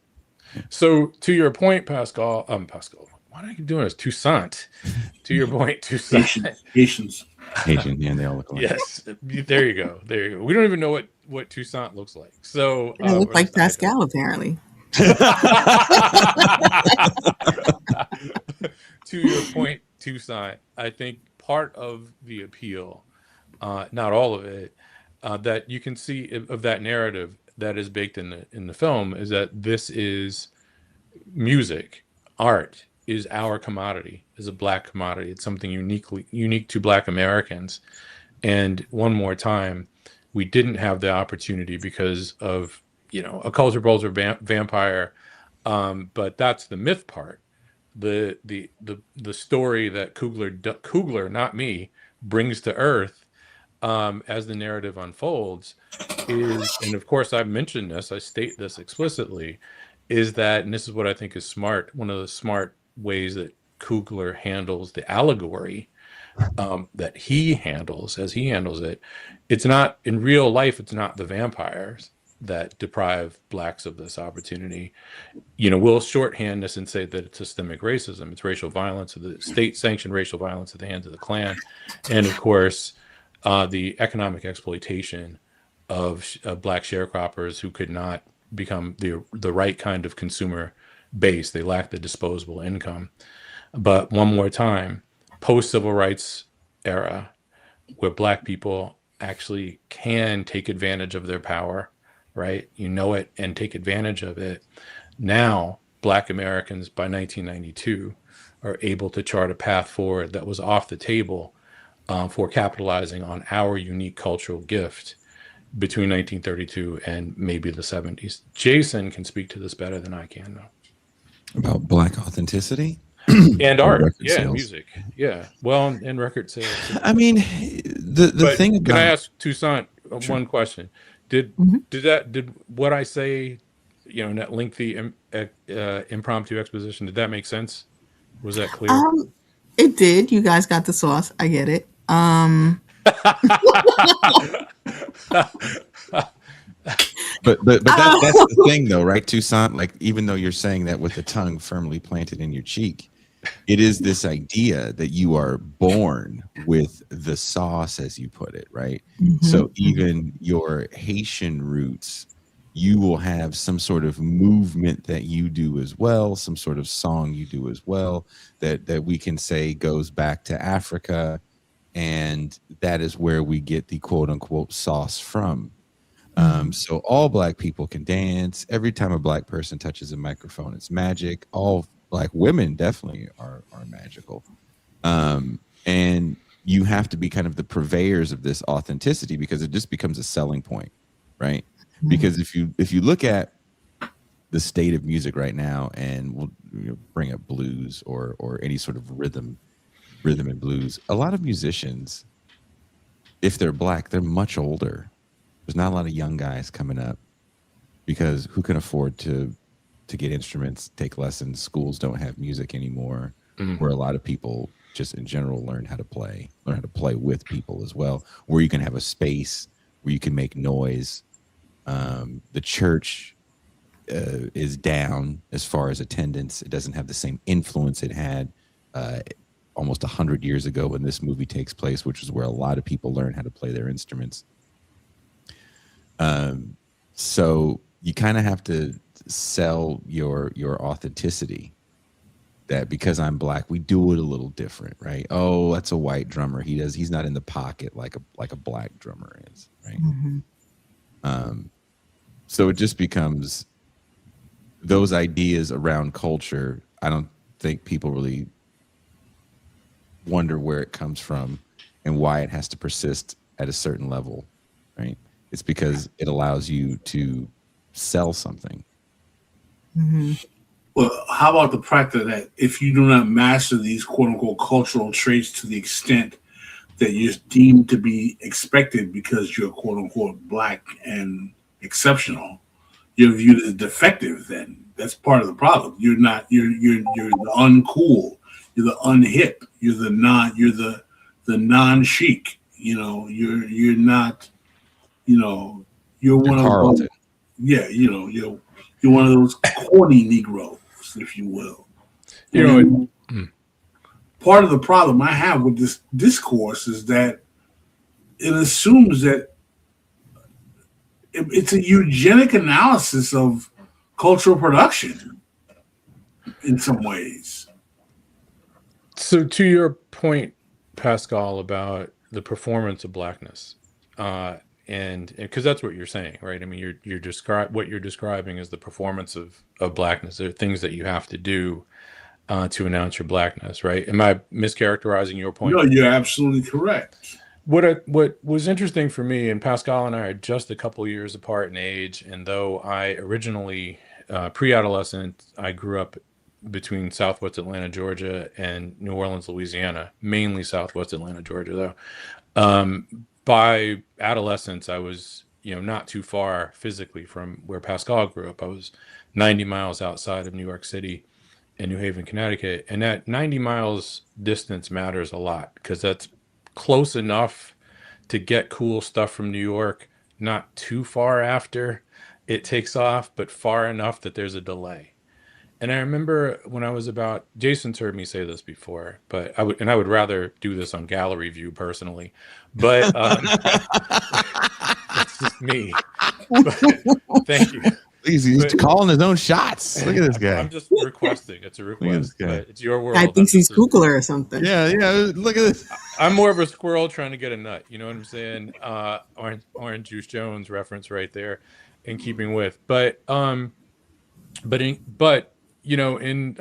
Thing. So to your point, Pascal. What are you doing this, Toussaint? To your point, Toussaint. Asian, yeah, they all look alike. Yes, there you go. We don't even know what Toussaint looks like. So I look like Pascal, apparently. To your point, Toussaint, I think part of the appeal, not all of it, that you can see of that narrative that is baked in the film is that this is music, art is our commodity, is a Black commodity. It's something unique to Black Americans. And one more time, we didn't have the opportunity because of a culture vulture vampire. But that's the myth part. The story that Coogler, not me, brings to Earth as the narrative unfolds is, and of course I've mentioned this, I state this explicitly, is that, and this is what I think is smart, one of the smart ways that Coogler handles the allegory, that he handles as he handles it. It's not, in real life, it's not the vampires that deprive Blacks of this opportunity. We'll shorthand this and say that it's systemic racism. It's racial violence, the state-sanctioned racial violence at the hands of the Klan, and of course, the economic exploitation of Black sharecroppers who could not become the right kind of consumer base. They lacked the disposable income. But one more time, post-civil rights era, where Black people actually can take advantage of their power, right? And take advantage of it. Now, Black Americans by 1992 are able to chart a path forward that was off the table for capitalizing on our unique cultural gift between 1932 and maybe the 70s. Jason can speak to this better than I can, though. About Black authenticity And or art, record yeah, and sales. music, yeah. Well, and record sales. I mean, the But thing about can I ask Toussaint Sure. one question? Did what I say, in that lengthy impromptu exposition, did that make sense? Was that clear? It did. You guys got the sauce. I get it. But that's the thing, though, right, Toussaint? Like, even though you're saying that with the tongue firmly planted in your cheek, it is this idea that you are born with the sauce, as you put it, right? So even your Haitian roots, you will have some sort of movement that you do as well, some sort of song you do as well, that we can say goes back to Africa, and that is where we get the quote unquote sauce from. So all Black people can dance. Every time a Black person touches a microphone, it's magic. All Black women definitely are magical. And you have to be kind of the purveyors of this authenticity, because it just becomes a selling point, right? Because if you look at the state of music right now, and we'll bring up blues or any sort of rhythm and blues, a lot of musicians, if they're Black, they're much older. There's not a lot of young guys coming up, because who can afford to get instruments, take lessons? Schools don't have music anymore, where a lot of people just in general learn how to play with people as well, where you can have a space where you can make noise. The church is down as far as attendance. It doesn't have the same influence it had almost 100 years ago when this movie takes place, which is where a lot of people learn how to play their instruments. So you kind of have to sell your authenticity, that because I'm Black, we do it a little different, right? Oh, that's a white drummer. He's not in the pocket like a Black drummer is, right? So it just becomes those ideas around culture. I don't think people really wonder where it comes from and why it has to persist at a certain level, right? It's because it allows you to sell something. Well, how about the practice that if you do not master these quote unquote cultural traits to the extent that you're deemed to be expected because you're quote unquote Black and exceptional, you're viewed as defective. Then that's part of the problem. You're not. You're the uncool. You're the unhip. You're the non-chic. You're not. You're one of those. Yeah, you're one of those corny Negroes, if you will. Part of the problem I have with this discourse is that it assumes that it's a eugenic analysis of cultural production in some ways. So to your point, Pascal, about the performance of Blackness, and because that's what you're saying, right? I mean, what you're describing is the performance of Blackness. There are things that you have to do to announce your Blackness, right? Am I mischaracterizing your point? No, you're absolutely correct. What was interesting for me, and Pascal and I are just a couple years apart in age, and though I originally pre-adolescent, I grew up between Southwest Atlanta, Georgia, and New Orleans, Louisiana, mainly Southwest Atlanta, Georgia, though. By adolescence, I was, not too far physically from where Pascal grew up. I was 90 miles outside of New York City in New Haven, Connecticut. And that 90 miles distance matters a lot, because that's close enough to get cool stuff from New York, not too far after it takes off, but far enough that there's a delay. And I remember when I was Jason's heard me say this before, but I would rather do this on Gallery View personally, but it's just me. But, thank you. He's calling his own shots. Look at this guy. I'm just requesting. It's a request. But it's your world. I think he's Coogler or something. Yeah. Look at this. I'm more of a squirrel trying to get a nut. You know what I'm saying? Orange Juice Jones reference right there, in keeping with. But you know,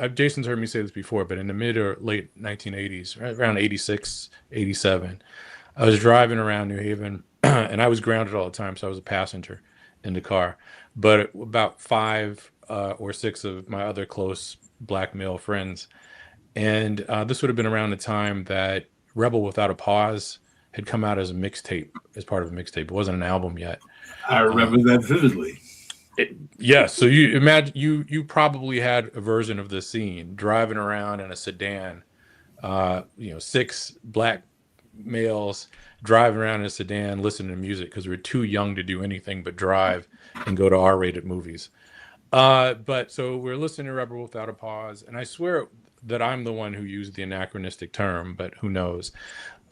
Jason's heard me say this before, but in the mid or late 1980s, right around 86, 87, I was driving around New Haven and I was grounded all the time. So I was a passenger in the car. But about five or six of my other close black male friends. And this would have been around the time that Rebel Without a Pause had come out as a mixtape, as part of a mixtape. It wasn't an album yet. I remember that vividly. Yeah, so you imagine you probably had a version of this scene driving around in a sedan, you know, six black males driving around in a sedan listening to music because we were too young to do anything but drive and go to R-rated movies. But so we're listening to Rebel Without a Pause, and I swear that I'm the one who used the anachronistic term, but who knows?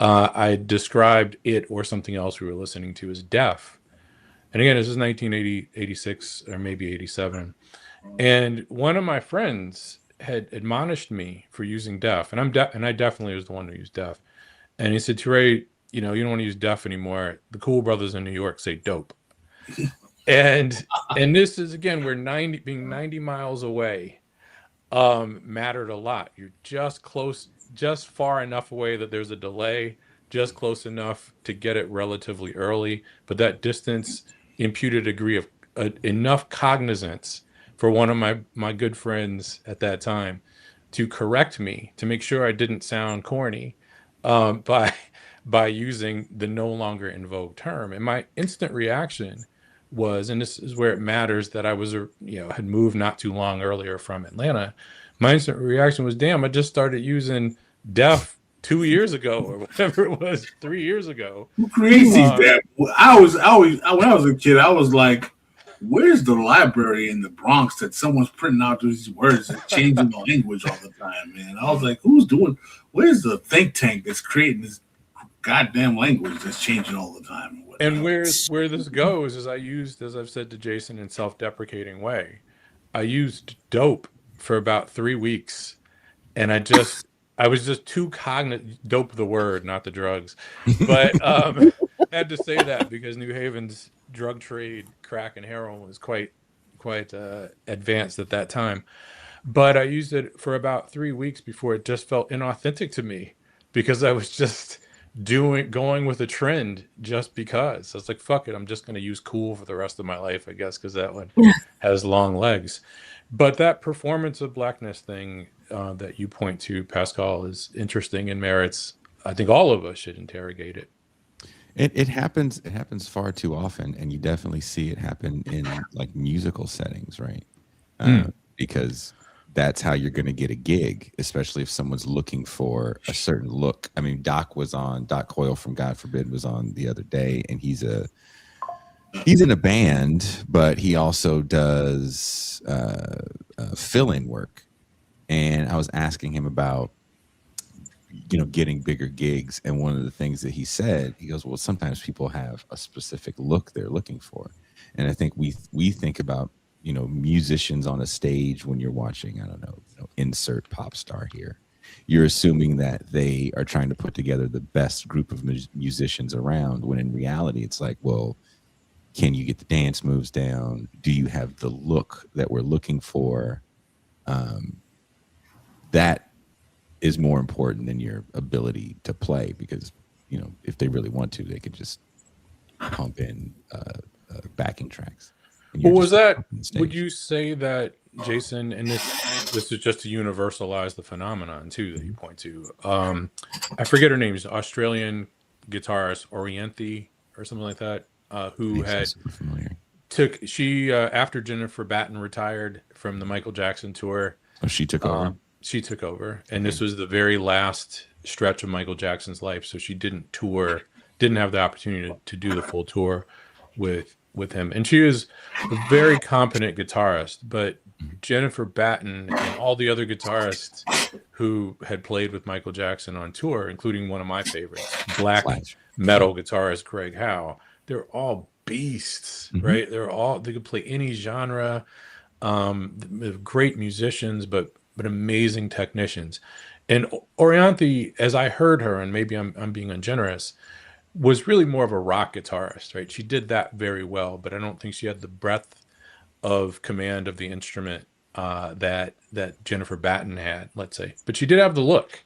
I described it or something else we were listening to as deaf. And again, this is 1980, 86, or maybe 87. And one of my friends had admonished me for using deaf, and I definitely was the one who used deaf. And he said, Touré, you know, you don't want to use deaf anymore. The cool brothers in New York say dope. And this is, again, where being 90 miles away mattered a lot. You're just close, just far enough away that there's a delay, just close enough to get it relatively early, but that distance imputed a degree of enough cognizance for one of my good friends at that time to correct me, to make sure I didn't sound corny by using the no longer in vogue term. And my instant reaction was, and this is where it matters that I was, had moved not too long earlier from Atlanta. My instant reaction was, damn, I just started using deaf 2 years ago or whatever it was, 3 years ago. Who creates these deaf? When I was a kid, I was like, where's the library in the Bronx that someone's printing out these words and changing the language all the time, man? I was like, where's the think tank that's creating this goddamn language that's changing all the time? And where this goes is I used, as I've said to Jason in self-deprecating way, I used dope for about 3 weeks, and I was just too cognizant. Dope, the word, not the drugs, but I had to say that because New Haven's drug trade, crack and heroin, was quite advanced at that time. But I used it for about 3 weeks before it just felt inauthentic to me because I was just going with a trend just because. I was like, fuck it, I'm just going to use cool for the rest of my life, I guess, because that one has long legs. But that performance of blackness thing that you point to, Pascal, is interesting and merits, I think all of us should interrogate it. It happens far too often, and you definitely see it happen in like musical settings, right? Because that's how you're going to get a gig, especially if someone's looking for a certain look. I mean, Doc Coyle from God Forbid was on the other day, and he's in a band, but he also does fill-in work. And I was asking him about, getting bigger gigs. And one of the things that he said, he goes, well, sometimes people have a specific look they're looking for. And I think we think about, musicians on a stage when you're watching, I don't know, insert pop star here. You're assuming that they are trying to put together the best group of musicians around, when in reality, it's like, well, can you get the dance moves down? Do you have the look that we're looking for? That is more important than your ability to play, because, if they really want to, they could just pump in backing tracks. Well, would you say that, Jason, and this is just to universalize the phenomenon too that you point to, I forget her name, she's an Australian guitarist, Orianthi or something like that, who after Jennifer Batten retired from the Michael Jackson tour. Oh, she took over? She took over, and this was the very last stretch of Michael Jackson's life, so she didn't have the opportunity to do the full tour with him. And she is a very competent guitarist, but Jennifer Batten and all the other guitarists who had played with Michael Jackson on tour, including one of my favorites, black metal guitarist Greg Howe, they're all beasts, right? They could play any genre, great musicians, but amazing technicians. And Orianthi, as I heard her, and maybe I'm being ungenerous, was really more of a rock guitarist, right? She did that very well, but I don't think she had the breadth of command of the instrument that Jennifer Batten had, let's say, but she did have the look.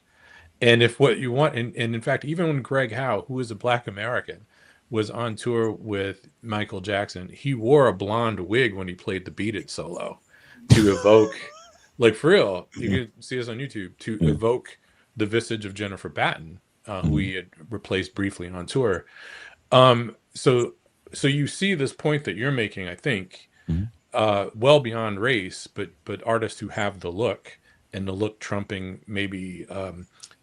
And if what you want, and in fact, even when Greg Howe, who is a Black American, was on tour with Michael Jackson, he wore a blonde wig when he played the Beat It solo to evoke, like for real, you can see this on YouTube, to evoke the visage of Jennifer Batten, who he had replaced briefly on tour. So you see this point that you're making, I think, well beyond race, but artists who have the look, and the look trumping maybe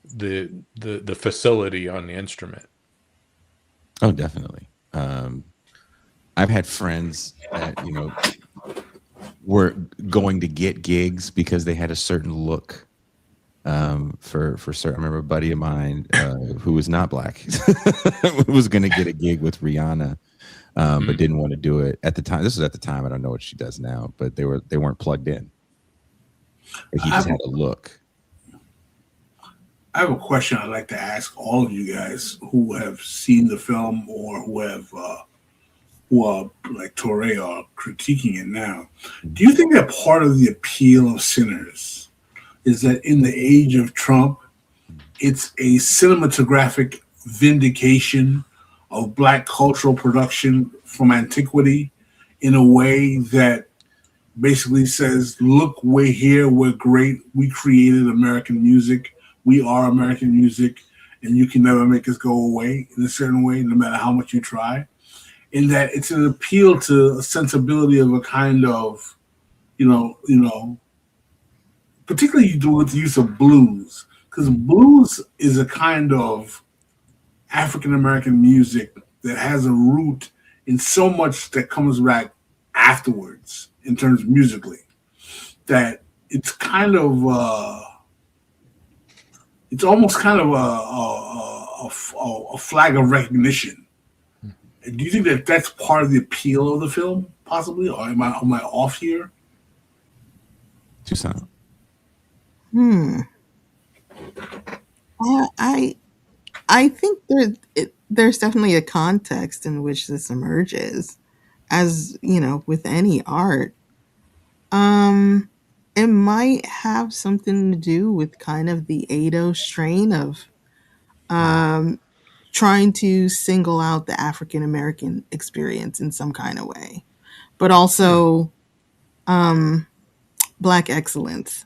the facility on the instrument. Oh, definitely. I've had friends that, were going to get gigs because they had a certain look. For certain, I remember a buddy of mine who was not Black who was going to get a gig with Rihanna, but didn't want to do it at the time. This was at the time. I don't know what she does now, but they weren't plugged in. But he just had a look. I have a question I'd like to ask all of you guys who have seen the film or who are like Touré are critiquing it now. Do you think that part of the appeal of Sinners is that in the age of Trump, it's a cinematographic vindication of Black cultural production from antiquity in a way that basically says, look, we're here, we're great, we created American music, we are American music, and you can never make us go away in a certain way, no matter how much you try. In that it's an appeal to a sensibility of a kind of, particularly you do with the use of blues, because blues is a kind of African-American music that has a root in so much that comes back afterwards in terms of musically, that it's kind of it's almost kind of a flag of recognition. Do you think that that's part of the appeal of the film, possibly, or am I off here? Toussaint. I think there's definitely a context in which this emerges, as with any art. It might have something to do with kind of the Ado strain of trying to single out the African American experience in some kind of way, but also Black excellence.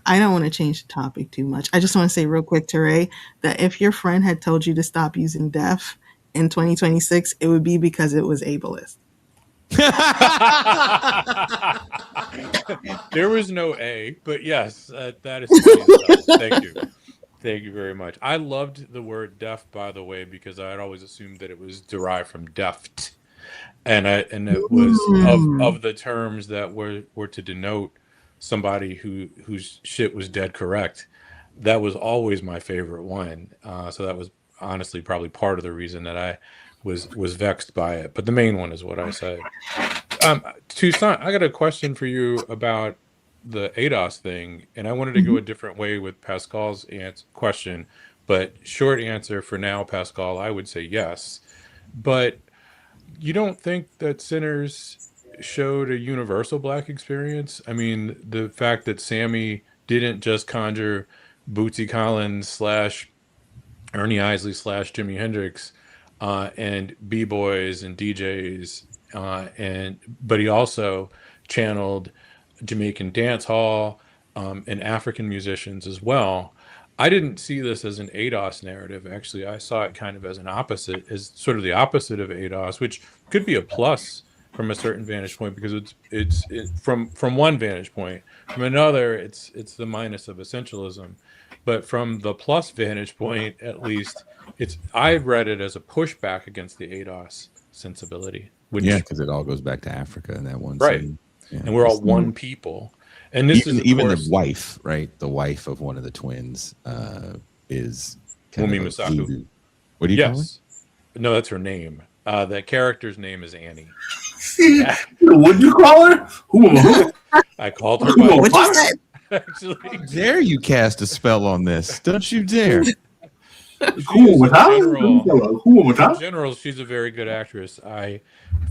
I don't want to change the topic too much. I just want to say real quick, Touré, that if your friend had told you to stop using deaf in 2026, it would be because it was ableist. There was no A, but yes, that is funny. Thank you very much. I loved the word deaf, by the way, because I had always assumed that it was derived from deft, and it was of the terms that were to denote somebody whose shit was dead correct. That was always my favorite one. So that was honestly probably part of the reason that I was vexed by it. But the main one is what I say. Toussaint, I got a question for you about the ADOS thing, and I wanted to go a different way with Pascal's question, but short answer for now, Pascal, I would say yes. But you don't think that Sinners showed a universal Black experience? I mean, the fact that Sammy didn't just conjure Bootsy Collins / Ernie Isley / Jimi Hendrix and B-boys and DJs, but he also channeled Jamaican dance hall and African musicians as well. I didn't see this as an ADOS narrative. Actually, I saw it kind of as as sort of the opposite of ADOS, which could be a plus from a certain vantage point, because it's from one vantage point. From another, it's the minus of essentialism. But from the plus vantage point, at least, I read it as a pushback against the ADOS sensibility. Because it all goes back to Africa in that one right. scene. Yeah. And we're all one people. And this is even the wife, right? The wife of one of the twins is Wumi Masaku. What do you call her? No, that's her name. The character's name is Annie. What'd you call her? Who? I called her by What you said? Actually. How dare you cast a spell on this? Don't you dare. In general, she's a very good actress. I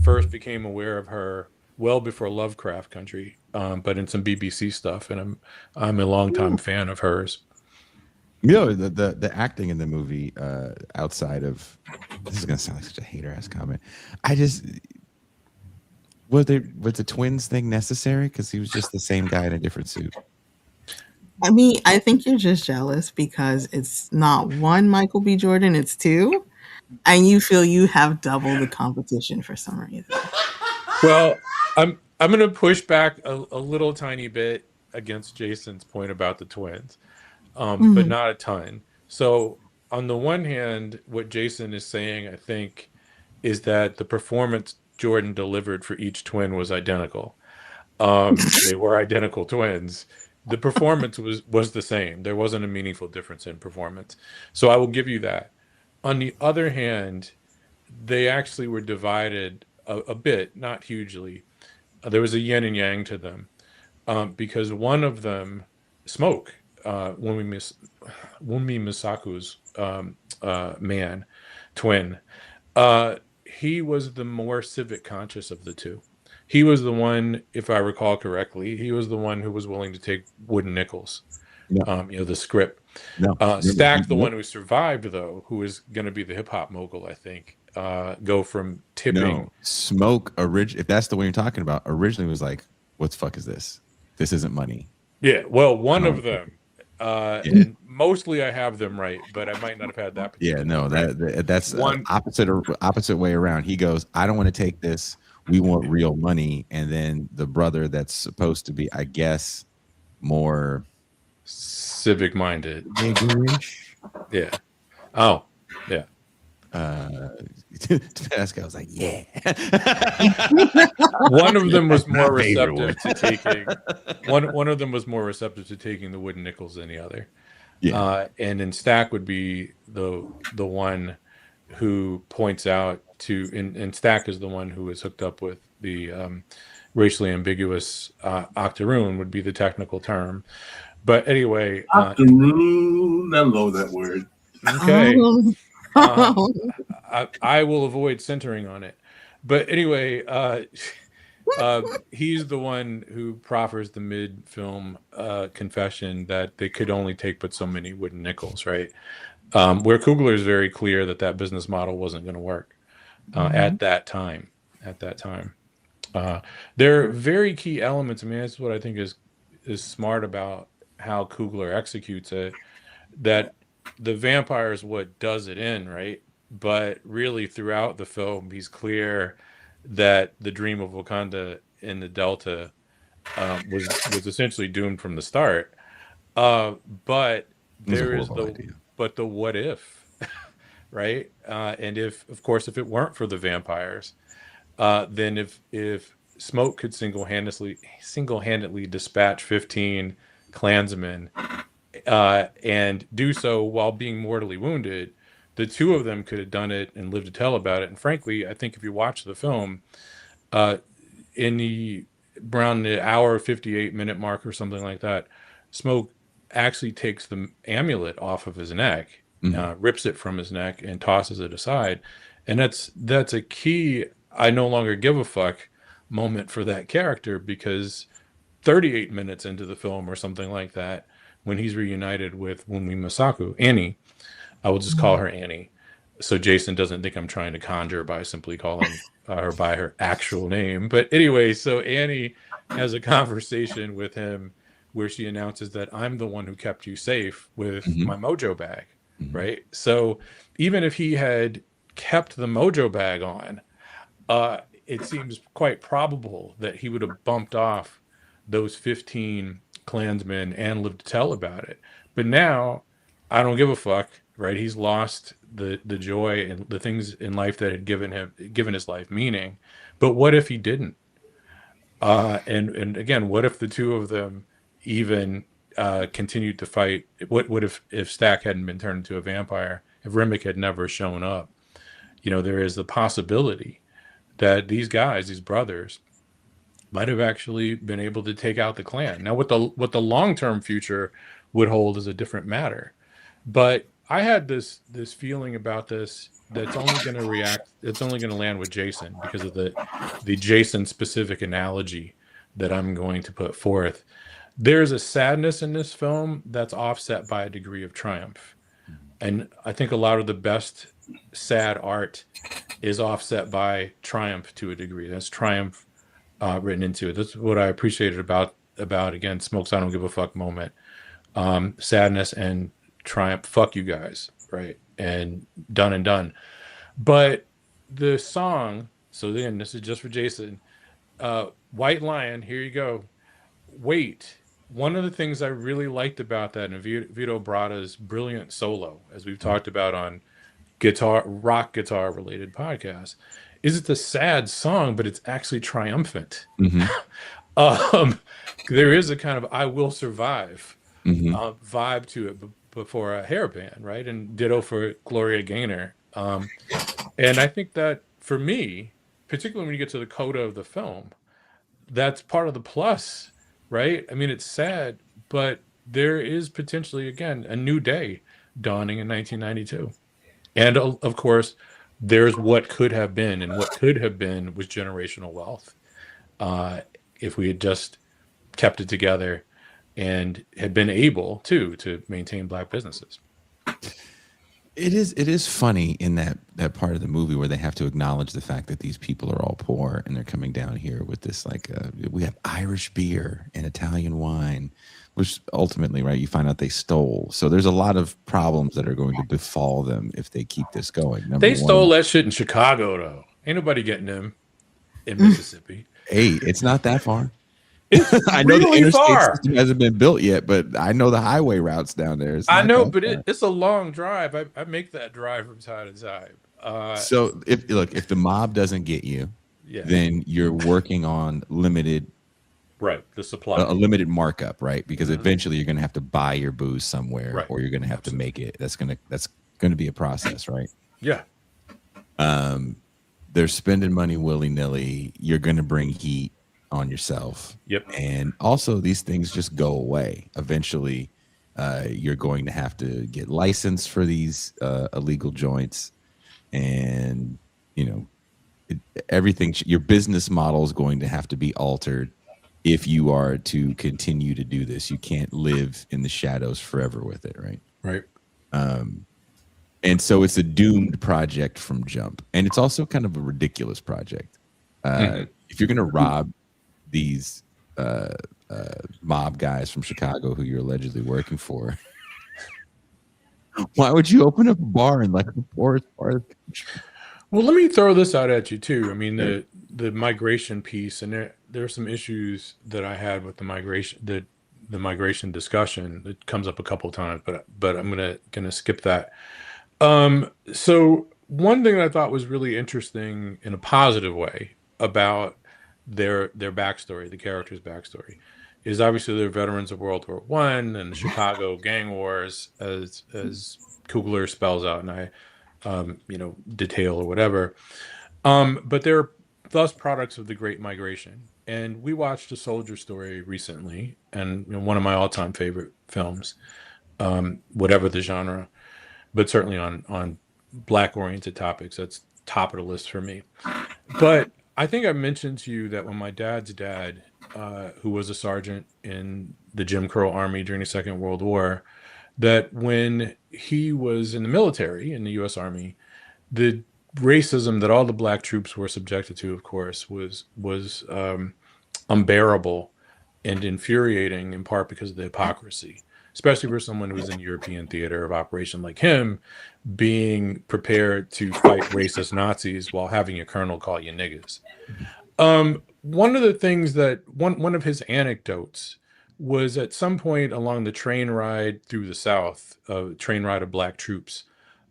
first became aware of her well before Lovecraft Country, but in some BBC stuff, and I'm a longtime fan of hers. The acting in the movie, outside of, this is gonna sound like such a hater ass comment. I just was the twins thing necessary? Because he was just the same guy in a different suit. I mean, I think you're just jealous because it's not one Michael B. Jordan, it's two, and you feel you have double the competition for some reason. Well, I'm going to push back a little tiny bit against Jason's point about the twins, but not a ton. So on the one hand, what Jason is saying, I think, is that the performance Jordan delivered for each twin was identical. They were identical twins. The performance was the same. There wasn't a meaningful difference in performance. So I will give you that. On the other hand, they actually were divided a bit, not hugely. There was a yin and yang to them, because one of them, Smoke, Wunmi Misaku's man, twin, he was the more civic conscious of the two. He was the one, if I recall correctly, he was the one who was willing to take wooden nickels. No. The script. No. Stack, the one who survived, though, who is going to be the hip hop mogul, I think, go from tipping. No. Smoke, if that's the one you're talking about, originally was like, what the fuck is this? This isn't money. Yeah, well, one of them, and mostly I have them right, but I might not have had that. Yeah, no, right. That's one opposite way around. He goes, I don't want to take this. We want real money. And then the brother that's supposed to be, I guess, more civic minded. Yeah. Oh, yeah. Pascal's like, yeah. One of them was more receptive to taking one of them was more receptive to taking the wooden nickels than the other. Yeah. And then Stack would be the one who points out to, and Stack is the one who is hooked up with the racially ambiguous Octaroon, would be the technical term. But anyway, Octaroon, I love that word. Okay. I will avoid centering on it. But anyway, he's the one who proffers the mid-film confession that they could only take but so many wooden nickels, right? Where Coogler is very clear that business model wasn't going to work at that time. There are very key elements. I mean, that's what I think is smart about how Coogler executes it, that the vampire is what does it in, right? But really throughout the film, he's clear that the dream of Wakanda in the Delta was essentially doomed from the start. But there is the what if, right? And if it weren't for the vampires, then if Smoke could single-handedly dispatch 15 Klansmen and do so while being mortally wounded, the two of them could have done it and lived to tell about it. And frankly, I think if you watch the film, around the hour 58-minute mark or something like that, Smoke actually takes the amulet off of his neck, rips it from his neck, and tosses it aside. And that's a key I no longer give a fuck moment for that character, because 38 minutes into the film or something like that, when he's reunited with Wunmi Misaku, Annie, I will just call her Annie, so Jason doesn't think I'm trying to conjure by simply calling her by her actual name. But anyway, so Annie has a conversation with him where she announces that I'm the one who kept you safe with my mojo bag, right? So even if he had kept the mojo bag on, it seems quite probable that he would have bumped off those 15 Klansmen and lived to tell about it. But now, I don't give a fuck, right? He's lost the joy and the things in life that had given his life meaning. But what if he didn't? And again, what if the two of them even continued to fight? What if Stack hadn't been turned into a vampire? If Remick had never shown up? There is the possibility that these guys, these brothers, might have actually been able to take out the Klan. Now, what the long-term future would hold is a different matter. But I had this feeling about this that's only going to react. It's only going to land with Jason because of the Jason specific analogy that I'm going to put forth. There's a sadness in this film that's offset by a degree of triumph. And I think a lot of the best sad art is offset by triumph to a degree. That's triumph written into it. That's what I appreciated about again, Smokes I Don't Give a Fuck moment. Sadness and triumph, fuck you guys, right? And done. But the song, so then this is just for Jason, White Lion, here you go. Wait. One of the things I really liked about that, and Vito Brada's brilliant solo, as we've talked about on rock guitar related podcasts, is it's a sad song, but it's actually triumphant. There is a kind of I will survive vibe to it before a hairband, right? And ditto for Gloria Gaynor. And I think that for me, particularly when you get to the coda of the film, that's part of the plus. Right? I mean, it's sad, but there is potentially, again, a new day dawning in 1992. And of course, there's what could have been, and what could have been was generational wealth. If we had just kept it together and had been able to maintain Black businesses. It is funny in that part of the movie where they have to acknowledge the fact that these people are all poor and they're coming down here with this we have Irish beer and Italian wine, which ultimately, right, you find out they stole. So there's a lot of problems that are going to befall them if they keep this going. They stole that shit in Chicago, though. Ain't nobody getting them in Mississippi. Hey, it's not that far. I know the interstate system hasn't been built yet, but I know the highway routes down there. I know, but it's a long drive. I make that drive from side to side. So if the mob doesn't get you, then you're working on limited, right? The supply, a limited markup, right? Because eventually you're going to have to buy your booze somewhere, right, or you're going to have to make it. That's going to be a process, right? Yeah. They're spending money willy nilly. You're going to bring heat on yourself. Yep. And also these things just go away. Eventually, you're going to have to get licensed for these illegal joints, and everything. Your business model is going to have to be altered if you are to continue to do this. You can't live in the shadows forever with it, right? Right. And so it's a doomed project from jump, and it's also kind of a ridiculous project. If you're going to rob these mob guys from Chicago who you're allegedly working for, why would you open up a bar in like the poorest part of the country? Well, let me throw this out at you too. I mean, the migration piece, and there are some issues that I had with the migration, the migration discussion. It comes up a couple of times, but I'm gonna skip that. So one thing that I thought was really interesting in a positive way about their backstory, the character's backstory, is obviously they're veterans of World War I and the Chicago gang wars, as Coogler spells out, and I detail or whatever. But they're thus products of the Great Migration. And we watched A Soldier Story recently, and one of my all-time favorite films, whatever the genre, but certainly on Black-oriented topics, that's top of the list for me. But I think I mentioned to you that when my dad's dad, who was a sergeant in the Jim Crow Army during the Second World War, that when he was in the military, in the U.S. Army, the racism that all the Black troops were subjected to, of course, was unbearable and infuriating, in part because of the hypocrisy, especially for someone who was in European theater of operation like him, being prepared to fight racist Nazis while having your colonel call you niggas. One of the things that one of his anecdotes was at some point along the train ride through the South, train ride of Black troops,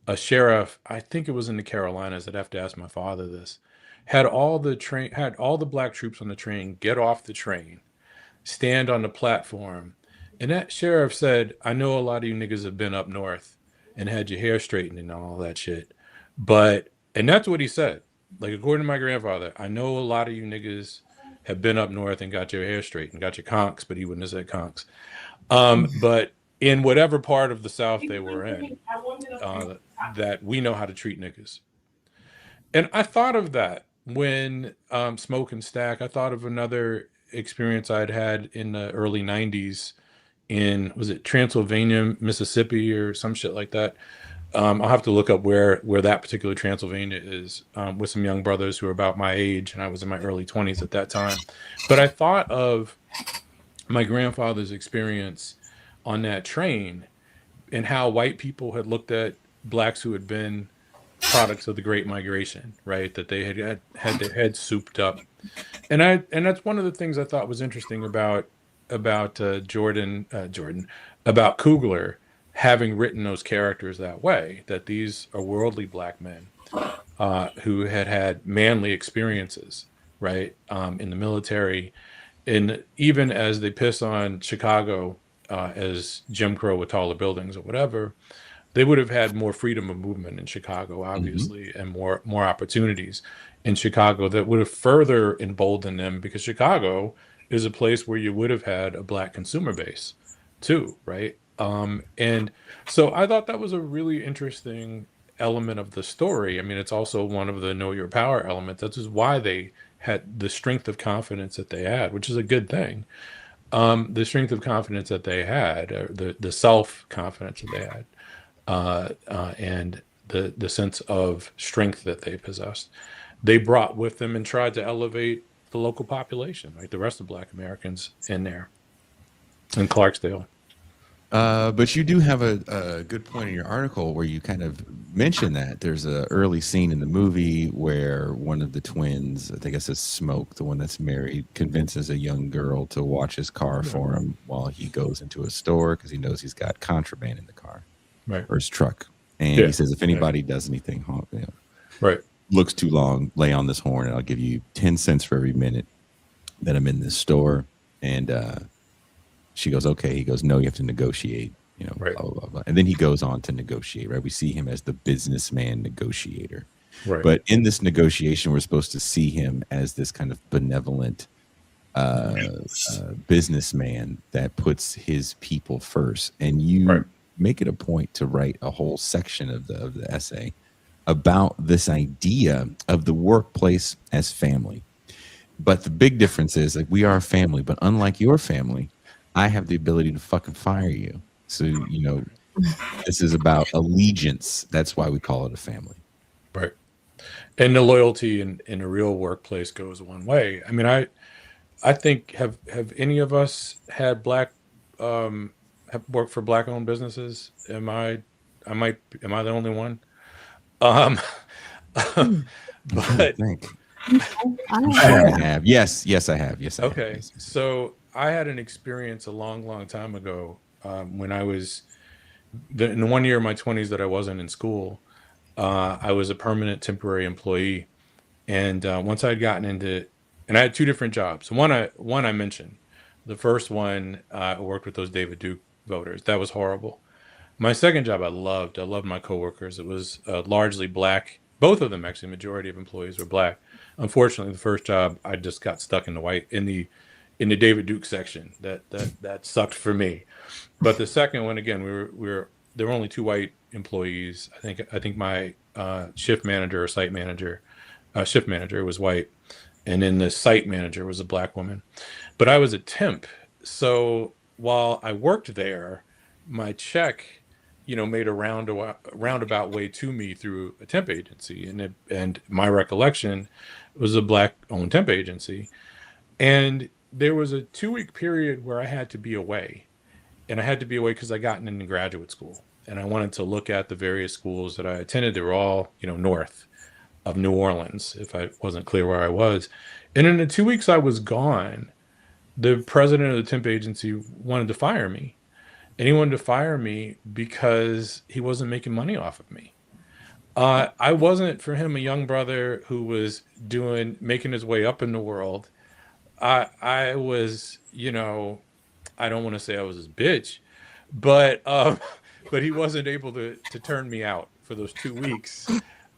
a sheriff, I think it was in the Carolinas, I'd have to ask my father this, had all the Black troops on the train get off the train, stand on the platform, and that sheriff said, "I know a lot of you niggas have been up north and had your hair straightened and all that shit, and that's what he said. Like, according to my grandfather, I know a lot of you niggas have been up north and got your hair straightened, got your conks," but he wouldn't have said conks. But in whatever part of the South they were in, that we know how to treat niggas. And I thought of that when Smoke and Stack. I thought of another experience I'd had in the early 90s in, was it Transylvania, Mississippi, or some shit like that. I'll have to look up where that particular Transylvania is, with some young brothers who are about my age, and I was in my early 20s at that time. But I thought of my grandfather's experience on that train and how white people had looked at blacks who had been products of the Great Migration, right? That they had their heads souped up, and that's one of the things I thought was interesting about Jordan about Coogler having written those characters that way. That these are worldly black men who had manly experiences, right, in the military, and even as they piss on Chicago as Jim Crow with taller buildings or whatever, they would have had more freedom of movement in Chicago, obviously, and more opportunities in Chicago that would have further emboldened them, because Chicago is a place where you would have had a black consumer base too, right? And so I thought that was a really interesting element of the story. I mean, it's also one of the know your power elements. That's just why they had the strength of confidence that they had, which is a good thing. The strength of confidence that they had, or the self confidence that they had, and the sense of strength that they possessed, they brought with them and tried to elevate the local population, right? The rest of Black Americans in there, in Clarksdale. But you do have a good point in your article where you kind of mention that there's an early scene in the movie where one of the twins, I think it says Smoke, the one that's married, convinces a young girl to watch his car for him while he goes into a store because he knows he's got contraband in the car, right, or his truck. And he says, if anybody does anything, right, looks too long, lay on this horn and I'll give you 10 cents for every minute that I'm in this store. And she goes, okay. He goes, no, you have to negotiate, right, blah, blah, blah, blah. And then he goes on to negotiate, right? We see him as the businessman negotiator. right. But in this negotiation, we're supposed to see him as this kind of benevolent businessman that puts his people first. And you make it a point to write a whole section of the essay about this idea of the workplace as family. But the big difference is, like, we are a family, but unlike your family, I have the ability to fucking fire you. So, this is about allegiance. That's why we call it a family. Right. And the loyalty in a real workplace goes one way. I mean, I think, have any of us had have worked for black owned businesses? Am I the only one? But I have. Yes, I have. Yes, I okay. have. Yes. So I had an experience a long time ago, when I was in the 1 year of my 20s that I wasn't in school. I was a permanent temporary employee, and once I'd gotten into, and I had two different jobs. One I mentioned, the first one, I worked with those David Duke voters. That was horrible. My second job I loved my coworkers. It was largely black. Both of them, actually, majority of employees were black. Unfortunately, the first job I just got stuck in the David Duke section. That sucked for me. But the second one, again, there were only two white employees. I think my shift manager or site manager, shift manager was white, and then the site manager was a black woman. But I was a temp, so while I worked there, my check, made a roundabout way to me through a temp agency, and my recollection was a black-owned temp agency, and there was a 2-week period where I had to be away, and I had to be away because I gotten into graduate school, and I wanted to look at the various schools that I attended. They were all, north of New Orleans, if I wasn't clear where I was. And in the 2 weeks I was gone, the president of the temp agency wanted to fire me. And he wanted to fire me because he wasn't making money off of me. I wasn't, for him, a young brother who was making his way up in the world. I was, I don't want to say I was his bitch, but he wasn't able to turn me out for those 2 weeks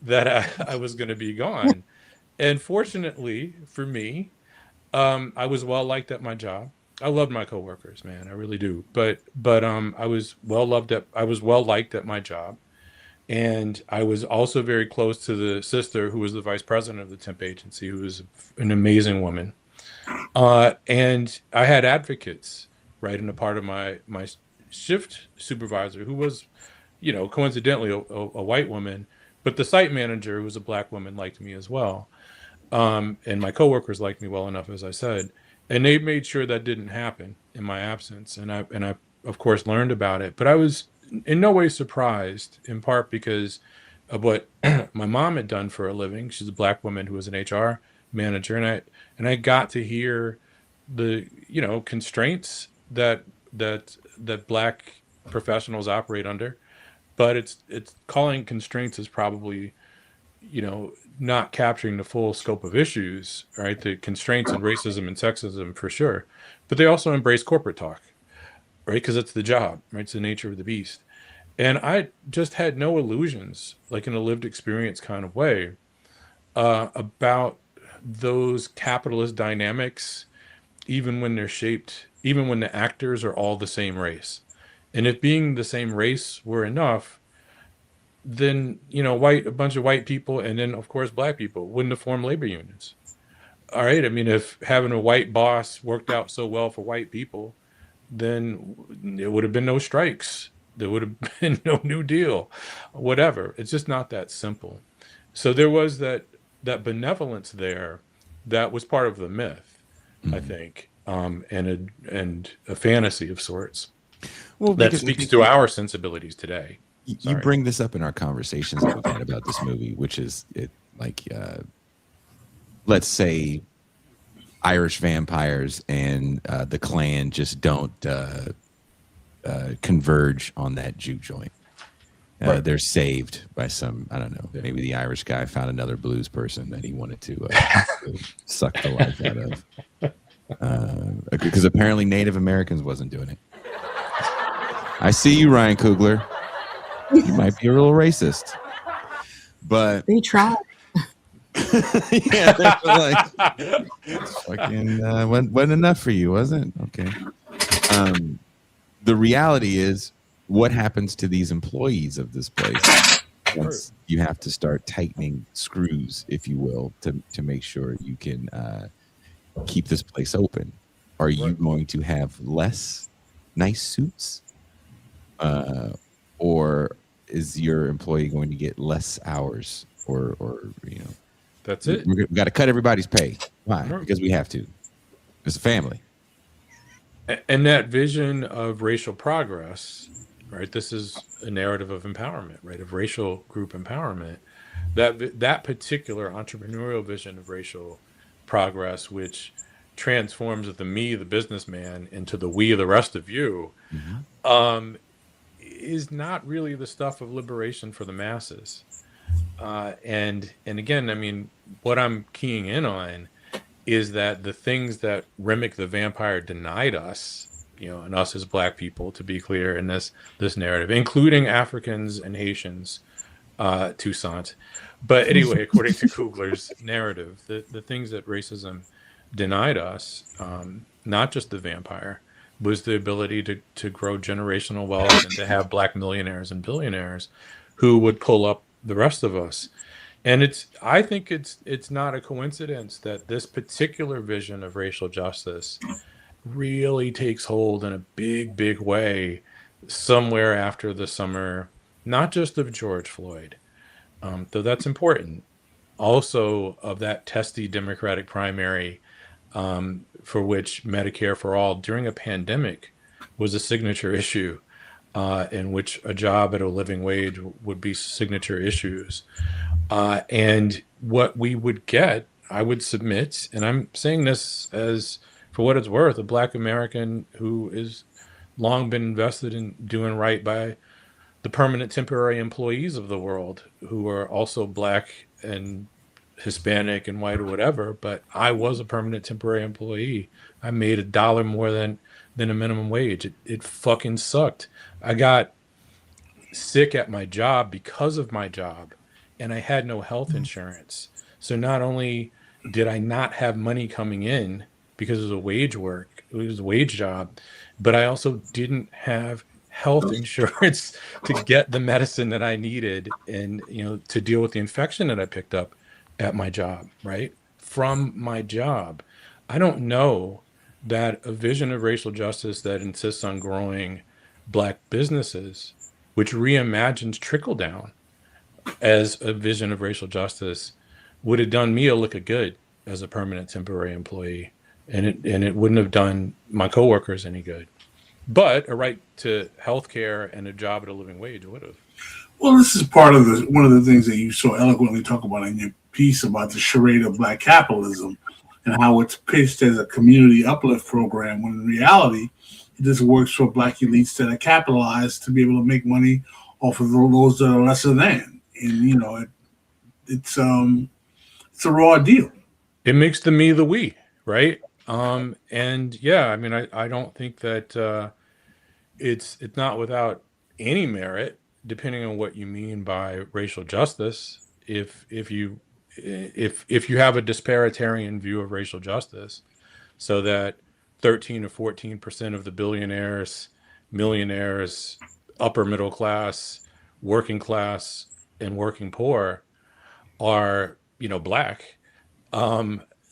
that I was going to be gone. And fortunately for me, I was well liked at my job. I loved my coworkers, man. I really do. But I was well liked at my job. And I was also very close to the sister who was the vice president of the temp agency, who was an amazing woman. And I had advocates, right, in a part of my shift supervisor who was, coincidentally a white woman, but the site manager, who was a black woman, liked me as well. And my coworkers liked me well enough, as I said, and they made sure that didn't happen in my absence. And I of course learned about it, but I was in no way surprised, in part because of what my mom had done for a living. She's a black woman who was an HR manager, and I got to hear the constraints that black professionals operate under. But it's calling constraints is probably not capturing the full scope of issues, right? The constraints and racism and sexism for sure, but they also embrace corporate talk, right? Because it's the job, right? It's the nature of the beast. And I just had no illusions, like in a lived experience kind of way, about those capitalist dynamics, even when they're shaped, even when the actors are all the same race. And if being the same race were enough, then a bunch of white people, and then of course black people, wouldn't have formed labor unions. All right, I mean, if having a white boss worked out so well for white people, then there would have been no strikes, there would have been no New Deal, whatever. It's just not that simple. So there was that benevolence there that was part of the myth, I think, and a fantasy of sorts that speaks to our sensibilities today. You bring this up in our conversations that we've had about this movie, which is let's say Irish vampires and the Klan just don't converge on that juke joint. Right. They're saved by some, I don't know, maybe the Irish guy found another blues person that he wanted to suck the life out of. Because apparently Native Americans wasn't doing it. I see you, Ryan Coogler. You might be a little racist, but they try. Yeah, they're like, fucking wasn't enough for you, was it? Okay. The reality is, what happens to these employees of this place once you have to start tightening screws, if you will, to make sure you can keep this place open? Are you going to have less nice suits? Or is your employee going to get less hours, or that's it? We've got to cut everybody's pay. Why? Because we have to. It's a family. And that vision of racial progress, right? This is a narrative of empowerment, right? Of racial group empowerment. That particular entrepreneurial vision of racial progress, which transforms the me, the businessman, into the we, the rest of you, is not really the stuff of liberation for the masses. And again, I mean, what I'm keying in on is that the things that Remick the vampire denied us, and us as black people, to be clear, in this narrative, including Africans and Haitians, Toussaint. But anyway, according to Coogler's narrative, the things that racism denied us, not just the vampire, was the ability to grow generational wealth and to have black millionaires and billionaires who would pull up the rest of us. And I think it's not a coincidence that this particular vision of racial justice really takes hold in a big, big way somewhere after the summer, not just of George Floyd, though that's important, also of that testy Democratic primary, for which Medicare for All during a pandemic was a signature issue, in which a job at a living wage would be signature issues. And what we would get, I would submit, and I'm saying this as, for what it's worth, a black American who is long been invested in doing right by the permanent temporary employees of the world, who are also black and Hispanic and white or whatever, but I was a permanent temporary employee. I made $1 more than a minimum wage. It fucking sucked. I got sick at my job because of my job, and I had no health insurance. So not only did I not have money coming in because it was a wage job, but I also didn't have health insurance to get the medicine that I needed, and to deal with the infection that I picked up at my job, right? From my job. I don't know that a vision of racial justice that insists on growing Black businesses, which reimagines trickle down as a vision of racial justice, would have done me a lick of good as a permanent temporary employee, and it wouldn't have done my coworkers any good. But a right to health care and a job at a living wage would have. Well, this is part of one of the things that you so eloquently talk about in your piece about the charade of Black capitalism and how it's pitched as a community uplift program, when in reality, it just works for Black elites that are capitalized to be able to make money off of those that are lesser than. And it's a raw deal. It makes the me the we, right? And yeah, I mean, I don't think that it's not without any merit, depending on what you mean by racial justice. If you have a disparitarian view of racial justice, so that 13 or 14% of the billionaires, millionaires, upper middle class, working class, and working poor are Black,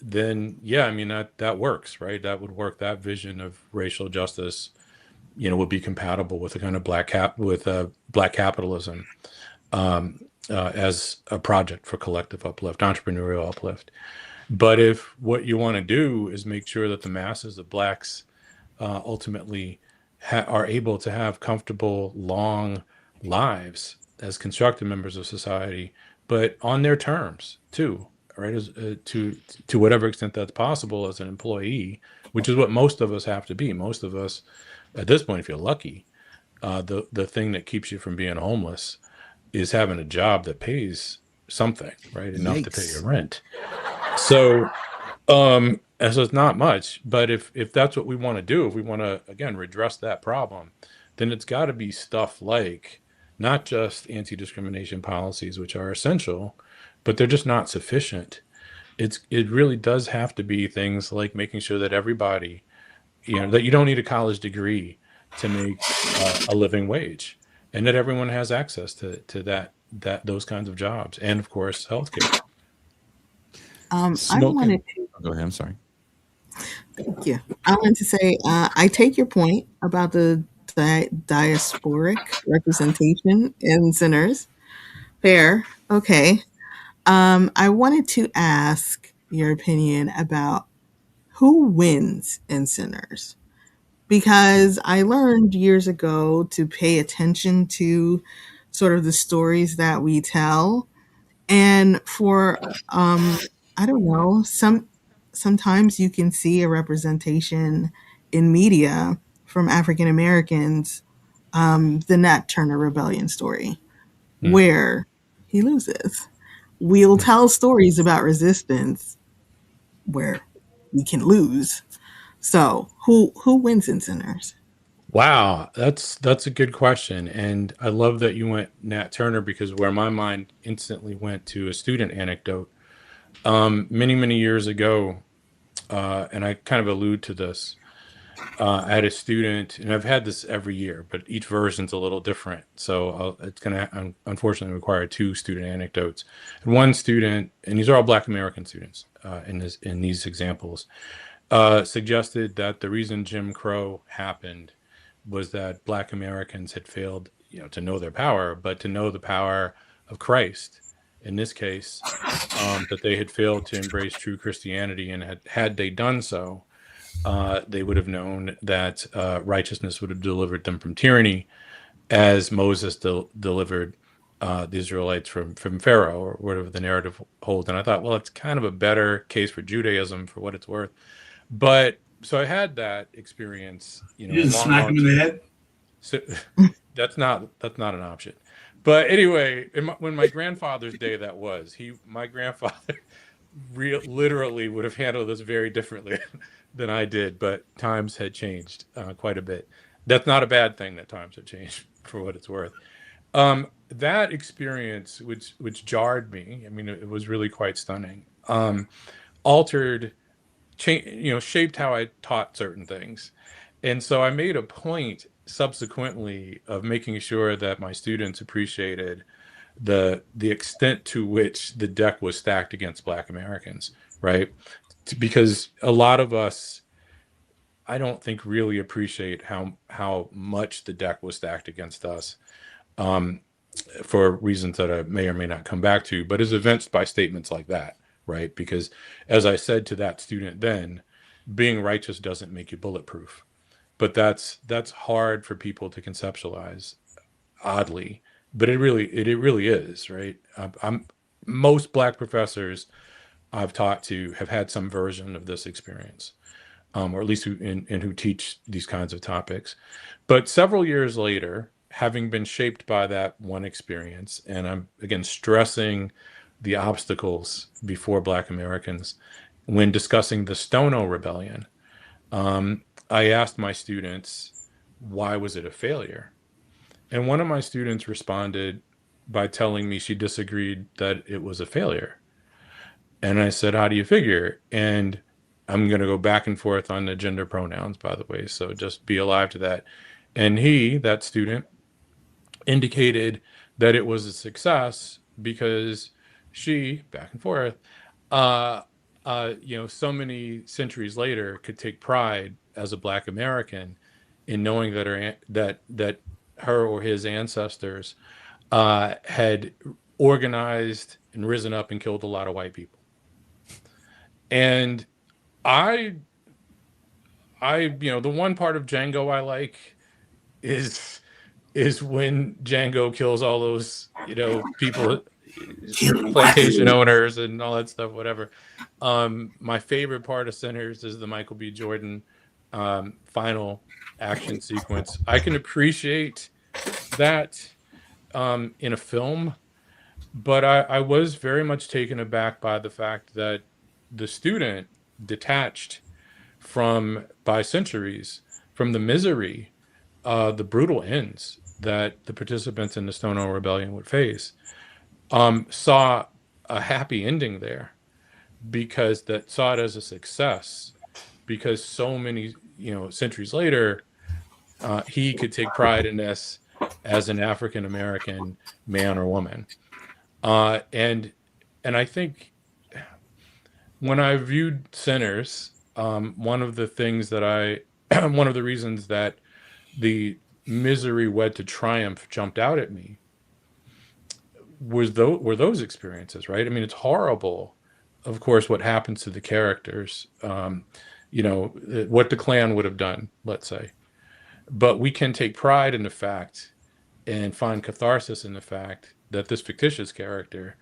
then yeah, I mean that works, right? That would work. That vision of racial justice, would be compatible with a kind of Black capitalism as a project for collective uplift, entrepreneurial uplift. But if what you want to do is make sure that the masses of Blacks ultimately are able to have comfortable, long lives as constructive members of society, but on their terms too, right? To whatever extent that's possible as an employee, which is what most of us have to be. Most of us, at this point, if you're lucky, the thing that keeps you from being homeless is having a job that pays something, right? Enough to pay your rent. So, and so it's not much, but if that's what we want to do, if we want to, again, redress that problem, then it's got to be stuff like not just anti-discrimination policies, which are essential, but they're just not sufficient. It really does have to be things like making sure that everybody, that you don't need a college degree to make a living wage, and that everyone has access to those kinds of jobs, and of course, healthcare. I wanted to Go ahead. I'm sorry. Thank you. I wanted to say I take your point about the diasporic representation in Sinners. Fair. Okay. I wanted to ask your opinion about who wins in Sinners, because I learned years ago to pay attention to sort of the stories that we tell, and for I don't know, sometimes you can see a representation in media from African Americans, the Nat Turner Rebellion story, where he loses. We'll tell stories about resistance where we can lose. So who wins in Sinners? Wow, that's a good question, and I love that you went Nat Turner, because where my mind instantly went to a student anecdote. Many years ago, and I kind of allude to this. I had a student, and I've had this every year, but each version's a little different. So it's going to unfortunately require two student anecdotes. And one student, and these are all Black American students in these examples, suggested that the reason Jim Crow happened was that Black Americans had failed, to know their power, but to know the power of Christ. In this case, that they had failed to embrace true Christianity, and had they done so, they would have known that righteousness would have delivered them from tyranny, as Moses delivered the Israelites from Pharaoh, or whatever the narrative holds. And I thought, well, it's kind of a better case for Judaism, for what it's worth. But so I had that experience. You didn't smack him in the head? So, that's not an option. But anyway, when my grandfather's day that was, my grandfather literally would have handled this very differently than I did, but times had changed quite a bit. That's not a bad thing that times have changed, for what it's worth. That experience, which jarred me, I mean, it was really quite stunning, shaped how I taught certain things. And so I made a point subsequently of making sure that my students appreciated the extent to which the deck was stacked against Black Americans, right? Because a lot of us, I don't think, really appreciate how much the deck was stacked against us, for reasons that I may or may not come back to, but is evinced by statements like that, right? Because as I said to that student then, being righteous doesn't make you bulletproof. But that's hard for people to conceptualize, oddly, but it really is, right? Most Black professors I've taught to have had some version of this experience, or at least who teach these kinds of topics. But several years later, having been shaped by that one experience, and I'm again stressing the obstacles before Black Americans when discussing the Stono Rebellion, I asked my students, why was it a failure? And one of my students responded by telling me she disagreed that it was a failure. And I said, how do you figure? And I'm going to go back and forth on the gender pronouns, by the way, so just be alive to that. And that student, indicated that it was a success because she, back and forth, so many centuries later, could take pride as a Black American in knowing that her or his ancestors had organized and risen up and killed a lot of white people. And the one part of Django I like is when Django kills all those, people, plantation owners and all that stuff, whatever. My favorite part of Sinners is the Michael B. Jordan final action sequence. I can appreciate that in a film, but I was very much taken aback by the fact that the student detached by centuries from the misery, the brutal ends that the participants in the Stonewall Rebellion would face, saw a happy ending there, because that saw it as a success, because so many centuries later, he could take pride in this as an African American man or woman, and I think when I viewed Sinners, one of the things that one of the reasons that the misery wed to triumph jumped out at me were those experiences, right? I mean, it's horrible, of course, what happens to the characters, what the Klan would have done, let's say. But we can take pride in the fact and find catharsis in the fact that this fictitious character,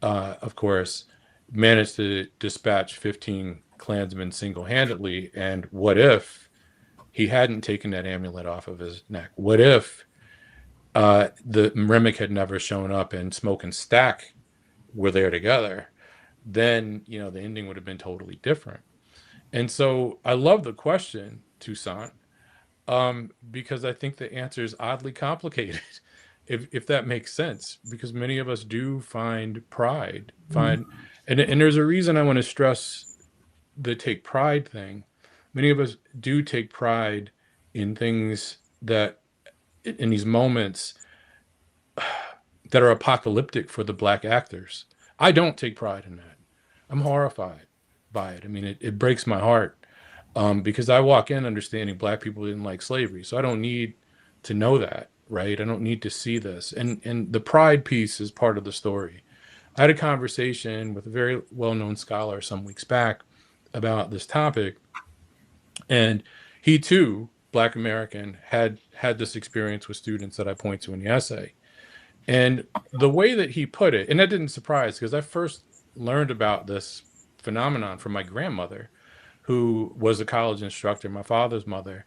of course, managed to dispatch 15 Klansmen single-handedly. And what if he hadn't taken that amulet off of his neck? What if the Remick had never shown up and Smoke and Stack were there together? Then, the ending would have been totally different. And so I love the question, Toussaint, because I think the answer is oddly complicated, if that makes sense, because many of us do find pride, and there's a reason I want to stress the take pride thing. Many of us do take pride in things in these moments that are apocalyptic for the Black actors. I don't take pride in that. I'm horrified by it. I mean, it breaks my heart, because I walk in understanding Black people didn't like slavery. So I don't need to know that, right? I don't need to see this. And the pride piece is part of the story. I had a conversation with a very well-known scholar some weeks back about this topic, and he too, Black American, had this experience with students that I point to in the essay. And the way that he put it, and that didn't surprise, because I first learned about this phenomenon from my grandmother, who was a college instructor. My father's mother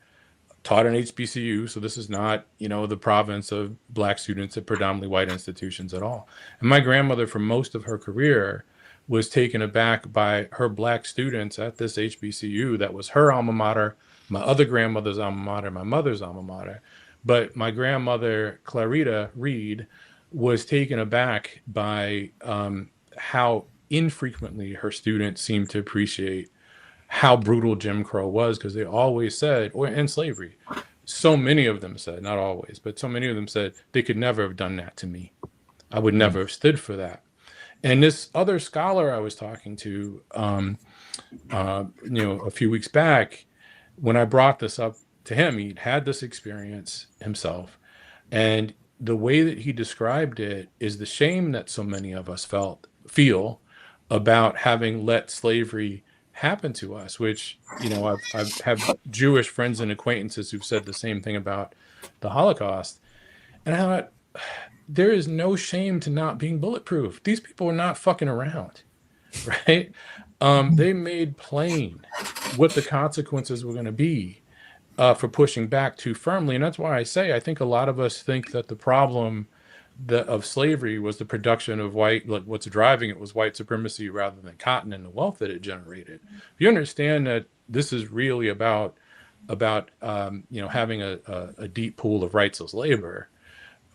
taught an HBCU, so this is not, the province of Black students at predominantly white institutions at all. And my grandmother, for most of her career, was taken aback by her Black students at this HBCU that was her alma mater, my other grandmother's alma mater, my mother's alma mater. But my grandmother, Clarita Reed, was taken aback by how infrequently her students seemed to appreciate how brutal Jim Crow was, because they always said, and slavery, so many of them said, not always, but so many of them said they could never have done that to me. I would never have stood for that. And this other scholar I was talking to, a few weeks back, when I brought this up to him, he'd had this experience himself. And the way that he described it is the shame that so many of us feel about having let slavery happen to us, which, I've have Jewish friends and acquaintances who've said the same thing about the Holocaust. And I thought, there is no shame to not being bulletproof. These people are not fucking around, right? They made plain what the consequences were going to be for pushing back too firmly. And that's why I say, I think a lot of us think that the problem of slavery was the production of what's driving it was white supremacy rather than cotton and the wealth that it generated. If you understand that this is really about having a deep pool of rightsless labor,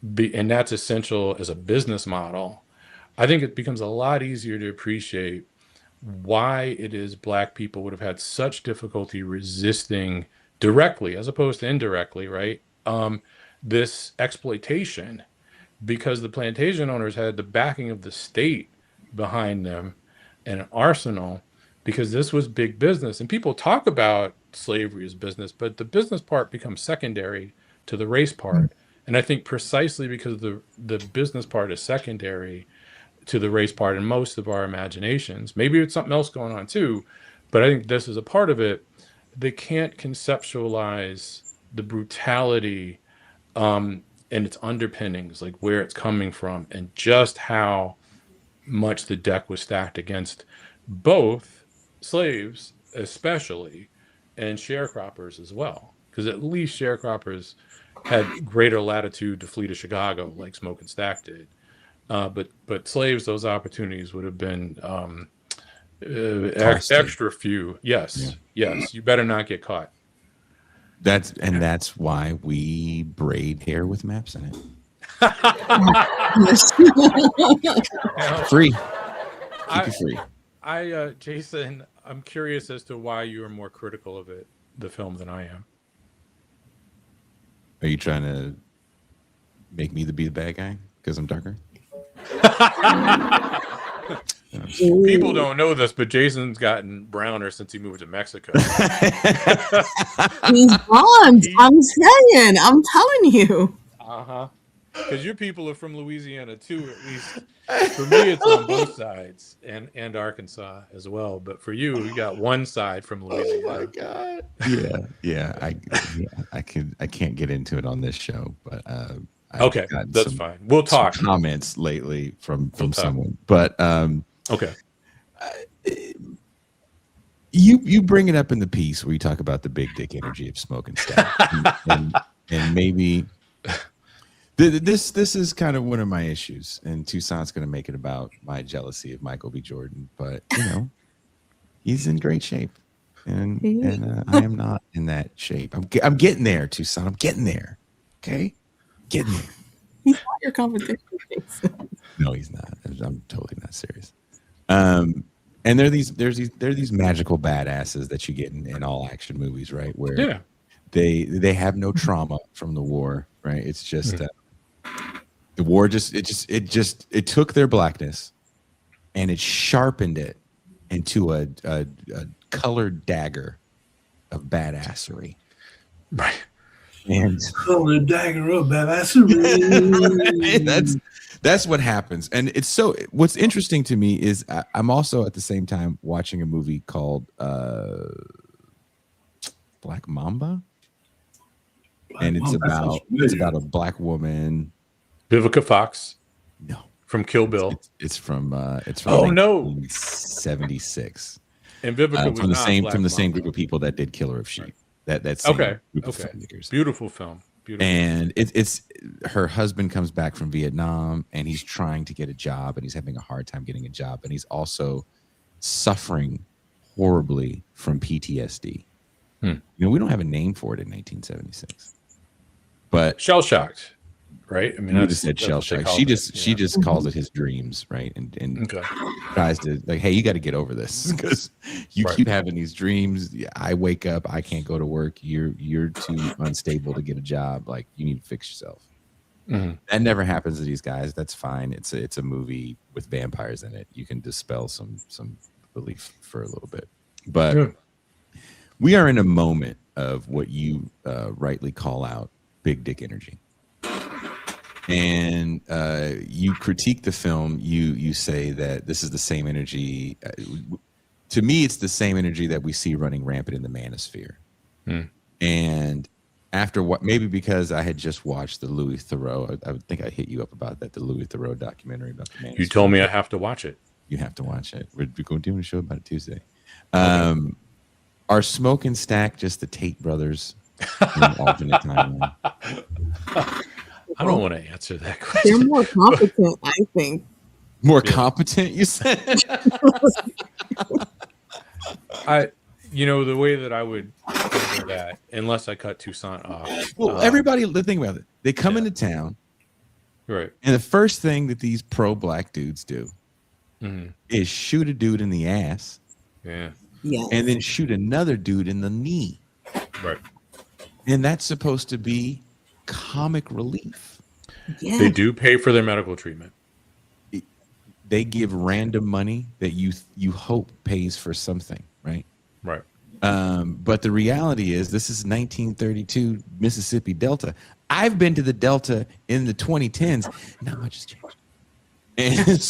and that's essential as a business model, I think it becomes a lot easier to appreciate why it is Black people would have had such difficulty resisting directly as opposed to indirectly, right? This exploitation, because the plantation owners had the backing of the state behind them and an arsenal, because this was big business. And people talk about slavery as business, but the business part becomes secondary to the race part. And I think precisely because the business part is secondary to the race part in most of our imaginations, maybe it's something else going on too, but I think this is a part of it. They can't conceptualize the brutality and its underpinnings, like where it's coming from, and just how much the deck was stacked against both slaves, especially, and sharecroppers as well. Because at least sharecroppers had greater latitude to flee to Chicago, like Smoke and Stack did. But slaves, those opportunities would have been extra few. Yes, yes. You better not get caught. That's why we braid hair with maps in it. Free. Keep it free. Jason, I'm curious as to why you are more critical of the film than I am. Are you trying to make me be the bad guy because I'm darker? People don't know this, but Jason's gotten browner since he moved to Mexico. He's blonde. I'm telling you. Because your people are from Louisiana too, at least. For me, it's on both sides, and Arkansas as well. But for you got one side from Louisiana. Oh my God! Yeah. I can't get into it on this show, but okay, that's fine. We'll talk. Comments lately from someone, but okay. You bring it up in the piece where you talk about the big dick energy of Smoke and Stack, and maybe. This is kind of one of my issues, and Toussaint's going to make it about my jealousy of Michael B. Jordan, but he's in great shape, and I am not in that shape. I'm getting there, Toussaint. I'm getting there. Okay, getting there. He's not your competition. No, he's not. I'm totally not serious. And there are these magical badasses that you get in all action movies, right? Where they have no trauma from the war, right? It's just. The war it took their blackness and it sharpened it into a colored dagger of badassery. Right. And colored dagger of badassery. That's what happens. And what's interesting to me is I'm also at the same time watching a movie called Black Mamba. And it's about a black woman. Vivica Fox. No. From Kill Bill. It's from 1976. And Vivica was from the same group of people that did Killer of Sheep. That same group of filmmakers. Beautiful film. And it's her husband comes back from Vietnam and he's trying to get a job and he's having a hard time getting a job and he's also suffering horribly from PTSD. We don't have a name for it in 1976. But shell shocked, right? I mean, You that's, just said that's shell what they shock. call She it. just Yeah. calls it his dreams, right? And Okay. tries to like, hey, you got to get over this because you Right. keep having these dreams. I wake up, I can't go to work. You're too unstable to get a job. Like, you need to fix yourself. Mhm. That never happens to these guys. That's fine. It's a movie with vampires in it. You can dispel some belief for a little bit, but Yeah. we are in a moment of what you rightly call out big dick energy. And you critique the film. You say that this is the same energy. To me, it's the same energy that we see running rampant in the manosphere. And after what, maybe because I had just watched the Louis Theroux, I would think I hit you up about that, the Louis Theroux documentary about the manosphere. You told me I have to watch it. You have to watch it. We're going to do a show about it Tuesday. Are Smoke and Stack just the Tate brothers in an alternate timeline? I don't want to answer that They're question. more competent, I think. More competent, you said? The way that I would handle that, unless I cut Toussaint off. Well, everybody, the thing about it, they come into town, Right. and the first thing that these pro-black dudes do is shoot a dude in the ass, Yeah. and then shoot another dude in the knee. Right. And that's supposed to be comic relief. Yeah. They do pay for their medical treatment. They give random money that you hope pays for something, right? Right. But the reality is, this is 1932 Mississippi Delta. I've been to the Delta in the 2010s. Not much has changed. And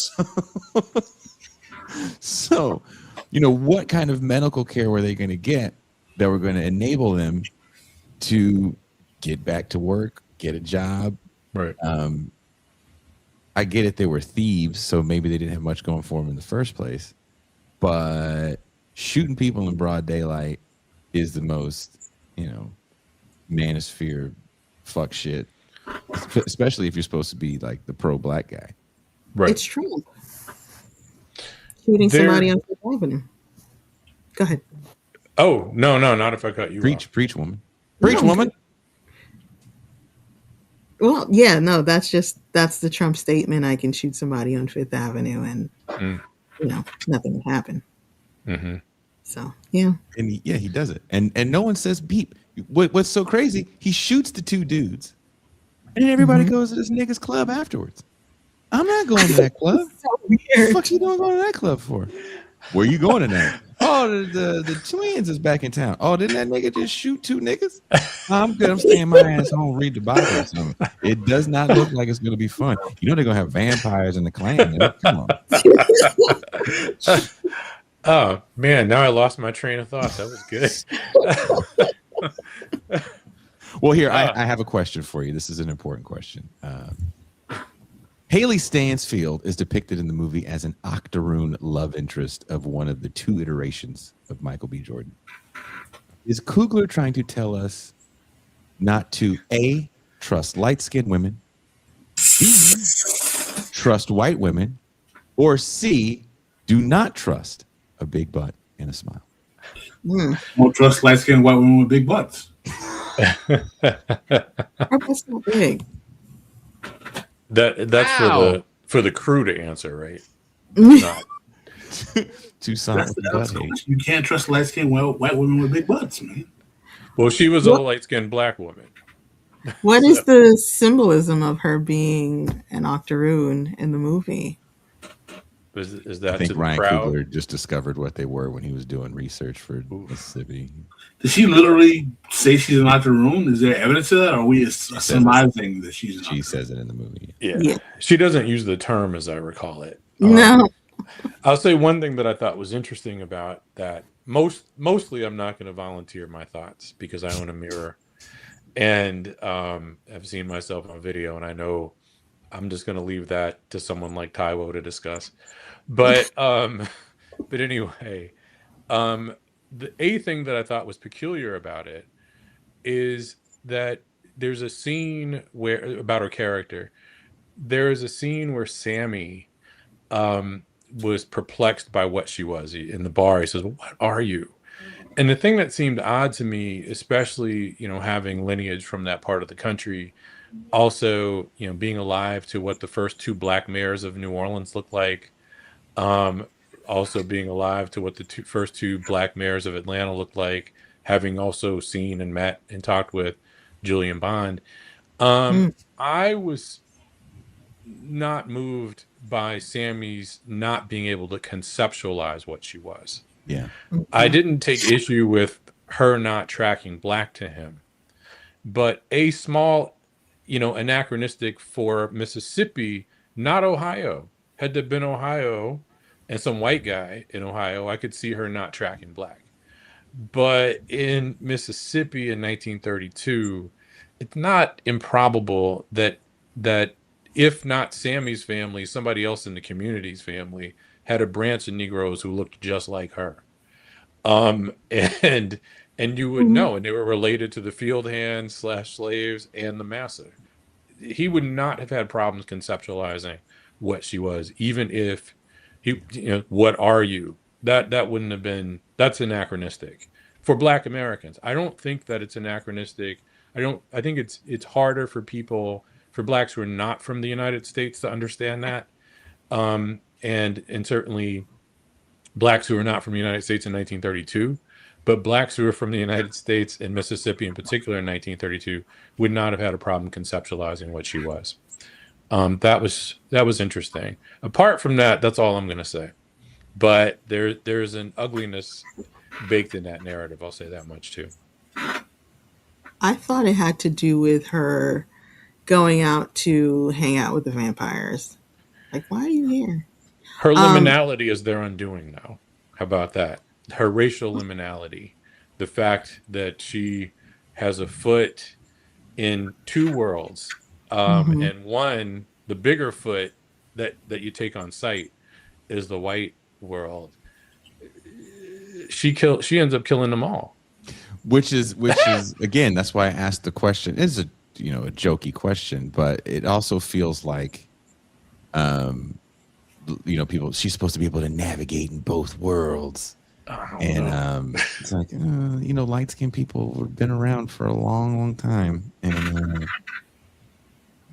so, what kind of medical care were they going to get that were going to enable them to get back to work, get a job? Right. I get it. They were thieves, so maybe they didn't have much going for them in the first place. But shooting people in broad daylight is the most, manosphere fuck shit. Especially if you're supposed to be like the pro-black guy. Right. It's true. Shooting somebody on Fifth Avenue. Go ahead. Oh, no, not if I cut you off. Preach, woman. Preach, woman. Well, yeah, no, that's the Trump statement. I can shoot somebody on Fifth Avenue and, nothing will happen. Mm-hmm. So, yeah. And he does it. And no one says beep. What's so crazy, he shoots the two dudes. And then everybody goes to this nigga's club afterwards. I'm not going to that club. So weird. What the fuck you doing going to that club for? Where you going tonight? Oh, the twins is back in town. Oh, didn't that nigga just shoot two niggas? I'm good. I'm staying my ass home, read the Bible or something. It does not look like it's going to be fun. They're going to have vampires in the Klan. Come on. Oh, man, now I lost my train of thought. That was good. Well, here, I have a question for you. This is an important question. Haley Stansfield is depicted in the movie as an Octaroon love interest of one of the two iterations of Michael B. Jordan. Is Coogler trying to tell us not to A, trust light-skinned women, B, trust white women, or C, do not trust a big butt and a smile? Don't trust light-skinned white women with big butts. That's not big. That's for the crew to answer, right? Not. Toussaint with the butt hate. You can't trust light-skinned white women with big butts, man. Well, she was a light-skinned black woman. What is the symbolism of her being an Octaroon in the movie? Is that I think to the Ryan crowd? Coogler just discovered what they were when he was doing research for Mississippi. Did she literally say she's an Octaroon? Is there evidence of that, or are we surmising that she's an She Octaroon? says it in the movie. Yeah. She doesn't use the term as I recall it. No. I'll say one thing that I thought was interesting about that. Mostly I'm not going to volunteer my thoughts because I own a mirror and I've seen myself on video, and I know I'm just going to leave that to someone like Taiwo to discuss. But anyway, the thing that I thought was peculiar about it is that there's a scene about her character. There is a scene where Sammy was perplexed by what she was in the bar. He says, "Well, what are you?" And the thing that seemed odd to me, especially having lineage from that part of the country, Also, being alive to what the first two black mayors of New Orleans looked like. Also being alive to what the first two black mayors of Atlanta looked like, having also seen and met and talked with Julian Bond. Mm. I was not moved by Sammy's not being able to conceptualize what she was. Yeah. I didn't take issue with her not tracking black to him, but a small, anachronistic for Mississippi, not Ohio. Had to been Ohio and some white guy in Ohio, I could see her not tracking black. But in Mississippi in 1932, it's not improbable that if not Sammy's family, somebody else in the community's family had a branch of Negroes who looked just like her. And you would know, and they were related to the field hands / slaves and the massa. He would not have had problems conceptualizing what she was, even if he, what are you? That wouldn't have been. That's anachronistic for Black Americans. I don't think that it's anachronistic. I think it's harder for blacks who are not from the United States to understand that, and certainly blacks who are not from the United States in 1932, but blacks who are from the United States and Mississippi in particular in 1932 would not have had a problem conceptualizing what she was. That was interesting. Apart from that, that's all I'm going to say. But there's an ugliness baked in that narrative. I'll say that much too. I thought it had to do with her going out to hang out with the vampires. Like, why are you here? Her liminality is their undoing now. How about that? Her racial liminality. The fact that she has a foot in two worlds. And one, the bigger foot that you take on sight is the white world. She ends up killing them all. Which is again, that's why I asked the question. It's a jokey question, but it also feels like people, she's supposed to be able to navigate in both worlds. And it's like, light-skinned people have been around for a long, long time. And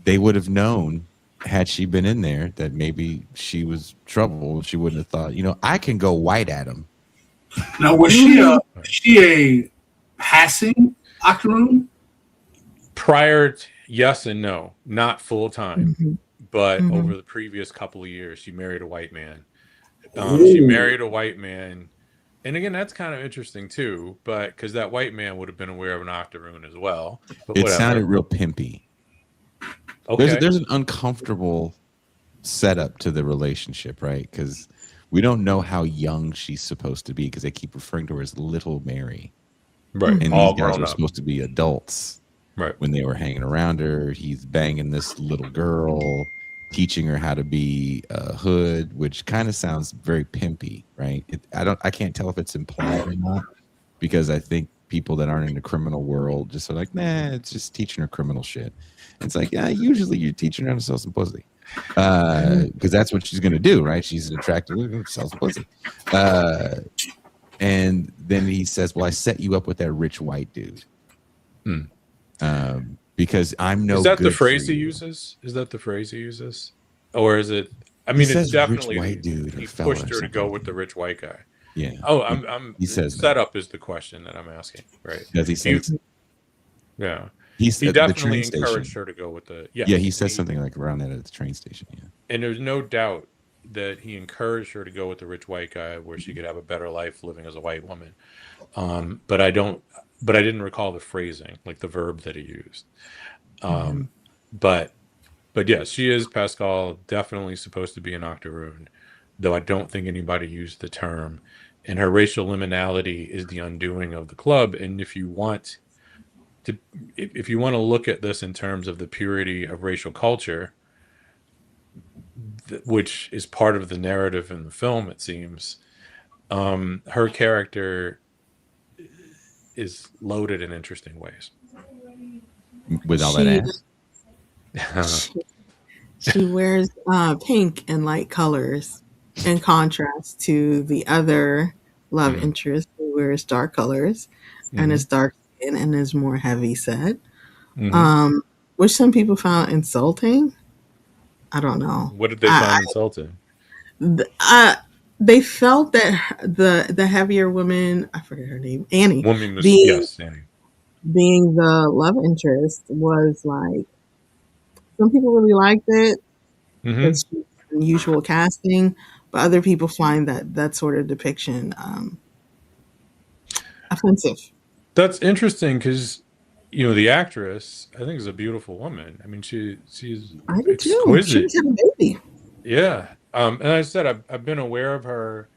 they would have known, had she been in there, that maybe she was trouble. She wouldn't have thought, I can go white at him. Now, was she a passing Octaroon? Prior to, yes and no, not full time, but over the previous couple of years, she married a white man. She married a white man, and again, that's kind of interesting too, but because that white man would have been aware of an Octaroon as well. But it sounded real pimpy. Okay. There's an uncomfortable setup to the relationship, right? Because we don't know how young she's supposed to be because they keep referring to her as Little Mary. Right. And all these guys grown were up. supposed to be adults. Right. When they were hanging around her, he's banging this little girl, teaching her how to be a hood, which kind of sounds very pimpy, right? I can't tell if it's implied or not, because I think people that aren't in the criminal world just are like, nah, it's just teaching her criminal shit. It's like, yeah, usually you're teaching her how to sell some pussy, because that's what she's gonna do, right? She's an attractive woman, sells pussy. And then he says, well, I set you up with that rich white dude. Because I'm no. Is that good the phrase for he you. uses? Is that the phrase he uses, or is it? I mean, it's definitely rich white dude. He Or fella pushed or her to go something. with the rich white guy. Yeah. Oh, I'm. He says that. setup is the question that I'm asking, right? Does he say? Yeah. He's He at the definitely train encouraged station. her to go with the. Yeah, he says something like around that at the train station. Yeah. And there's no doubt that he encouraged her to go with the rich white guy, where she could have a better life living as a white woman. But I didn't recall the phrasing, like the verb that he used. But yes, she is, Pascal, definitely supposed to be an Octaroon, though I don't think anybody used the term. And her racial liminality is the undoing of the club. And if you want to look at this in terms of the purity of racial culture, which is part of the narrative in the film, it seems, her character is loaded in interesting ways. With all that ass. She wears pink and light colors in contrast to the other love interest who wears dark colors and is dark skin and is more heavy set. which some people found insulting. I don't know. What did they find insulting? They felt that the heavier woman, I forget her name, Annie, Woman was, being yes, Annie. being the love interest was like, some people really liked it because she's unusual casting, but other people find that sort of depiction offensive. That's interesting because, the actress, I think, is a beautiful woman. I mean, she's I do too. She exquisite. was having a baby. Yeah. And I said, I've been aware of her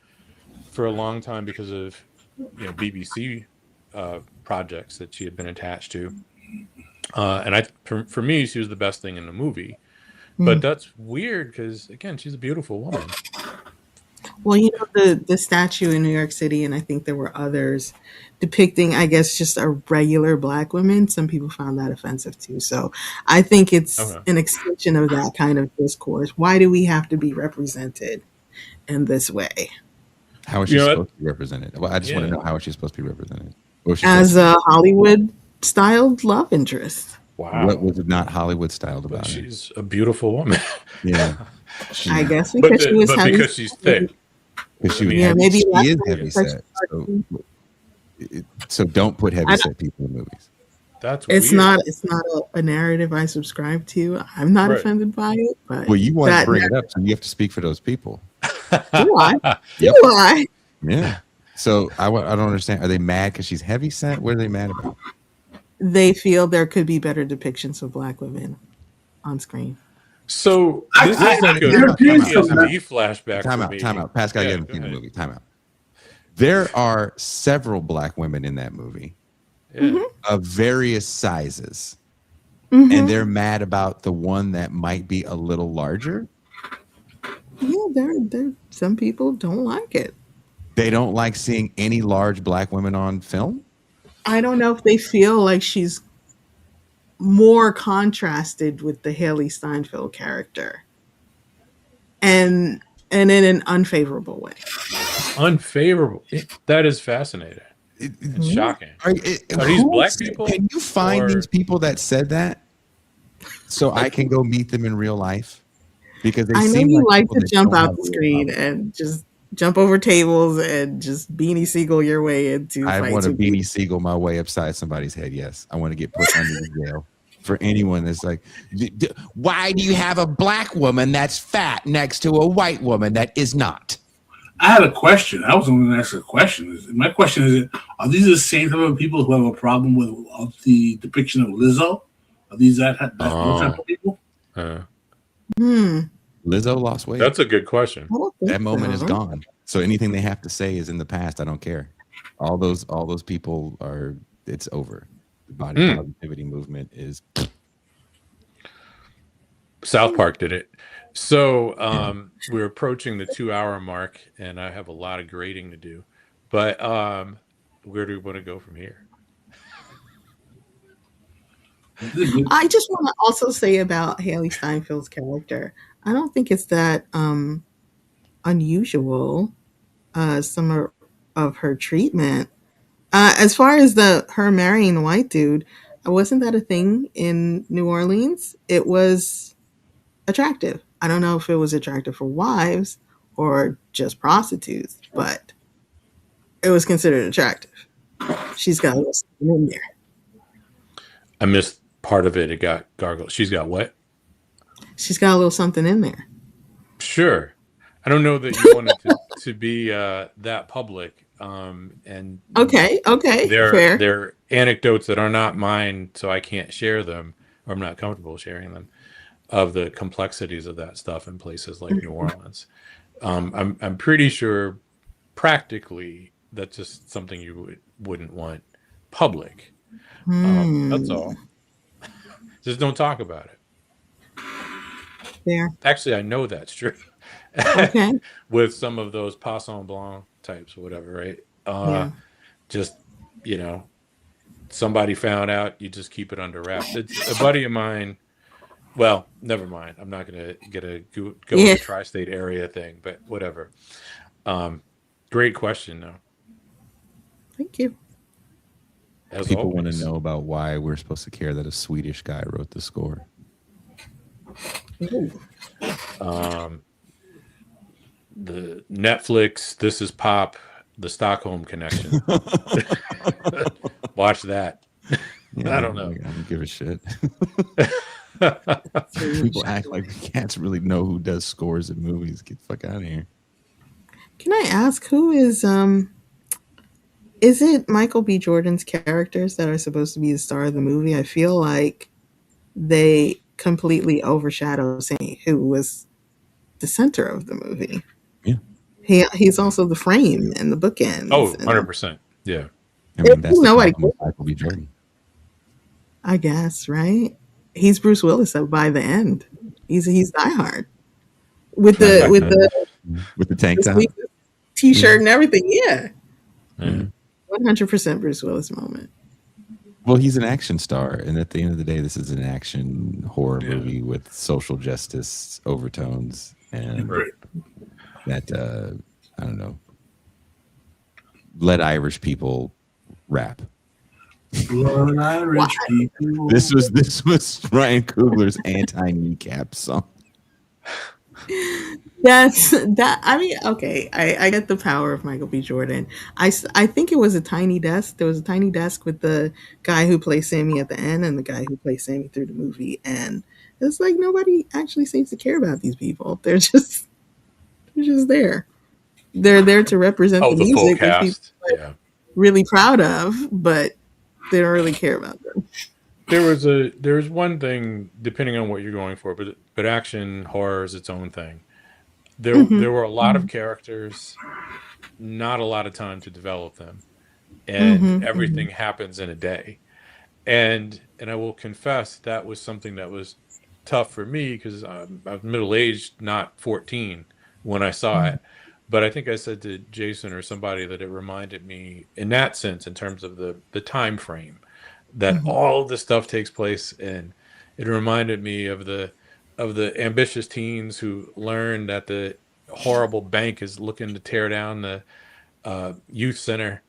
for a long time because of, BBC projects that she had been attached to. And for me, she was the best thing in the movie. But that's weird because, again, she's a beautiful woman. Well, the statue in New York City, and I think there were others depicting, I guess, just a regular Black woman. Some people found that offensive too. So I think it's an extension of that kind of discourse. Why do we have to be represented in this way? How is she supposed to be represented? Well, I just want to know, how is she supposed to be represented? As a Hollywood-styled love interest. Wow. What was it not Hollywood-styled about her? She's a beautiful woman. Yeah. I guess because she was heavy. Because she's thick. Maybe she is heavy set. So don't put heavy set people in movies. That's it's weird. It's not a narrative I subscribe to. I'm not offended by it. But you want to bring it up, so you have to speak for those people. Do I? Yep. Do I? Yeah. So I don't understand. Are they mad because she's heavy set? What are they mad about? They feel there could be better depictions of Black women on screen. So this is like a PTSD flashback. Time out. Pascal, you haven't seen the movie. Time out. There are several Black women in that movie of various sizes. And they're mad about the one that might be a little larger. Yeah, there. Some people don't like it. They don't like seeing any large Black women on film? I don't know if they feel like she's more contrasted with the Haley Steinfeld character, and in an unfavorable way. Unfavorable. That is fascinating. It's shocking. Are these Black people? Can you find these people that said that so I can go meet them in real life? Because they seem you like to jump out the screen and just jump over tables and just Beanie Siegel your way into. I want to Beanie Siegel my way upside somebody's head. Yes, I want to get put under the jail. For anyone that's like, why do you have a Black woman that's fat next to a white woman that is not? I had a question. I was going to ask a question. My question is, are these the same type of people who have a problem with the depiction of Lizzo? Are these those type of people? Lizzo lost weight. That's a good question. That moment is gone. So anything they have to say is in the past. I don't care. All those people are. It's over. The body positivity movement is. South Park did it. So we're approaching the 2-hour mark, and I have a lot of grading to do. But where do we want to go from here? I just want to also say about Haley Steinfeld's character. I don't think it's that unusual. Some of her treatment, as far as her marrying the white dude, wasn't that a thing in New Orleans? It was attractive. I don't know if it was attractive for wives or just prostitutes, but it was considered attractive. She's got a little something in there. I missed part of it. It got gargled. She's got what? She's got a little something in there. Sure. I don't know that you wanted to be that public. And okay, fair. They're anecdotes that are not mine, so I can't share them, or I'm not comfortable sharing them, of the complexities of that stuff in places like New Orleans. I'm pretty sure practically that's just something you wouldn't want public. That's all. Just don't talk about it. Fair. Actually, I know that's true. Okay. With some of those Passon Blanc types or whatever, right? Just, somebody found out, you just keep it under wraps. It's a buddy of mine. Well, never mind. I'm not going to go in the tri-state area thing, but whatever. Great question, though. Thank you. as People want to always. know about why we're supposed to care that a Swedish guy wrote the score. Ooh. The Netflix, This Is Pop, the Stockholm Connection. Watch that. Yeah, I don't know. I don't give a shit. People act like cats really know who does scores in movies. Get the fuck out of here. Can I ask who is it Michael B. Jordan's characters that are supposed to be the star of the movie? I feel like they completely overshadow Sammy, who was the center of the movie. Yeah. He's also the frame and the bookends. Oh, and 100%. Yeah. I mean, that's the nobody problem with Michael B. Jordan. I guess, right? He's Bruce Willis by the end. He's Die Hard with the tank top. T-shirt and everything. Yeah, Yeah. 100% Bruce Willis moment. Well, he's an action star, and at the end of the day, this is an action horror movie with social justice overtones, and that I don't know, let Irish people rap. Blood Irish people. This was Ryan Coogler's anti-kneecap song. I mean, okay, I get the power of Michael B. Jordan. I think it was a tiny desk. There was a tiny desk with the guy who plays Sammy at the end and the guy who plays Sammy through the movie, and it's like nobody actually seems to care about these people. They're just there. They're there to represent the the full music that people cast. are really proud of, but they don't really care about them. There was one thing, depending on what you're going for, but action horror is its own thing. There were a lot of characters, not a lot of time to develop them, and everything happens in a day. And I will confess that was something that was tough for me because I was middle aged, not 14 when I saw it. But I think I said to Jason or somebody that it reminded me, in that sense, in terms of the time frame, that all of this stuff takes place, and it reminded me of the ambitious teens who learn that the horrible bank is looking to tear down the youth center,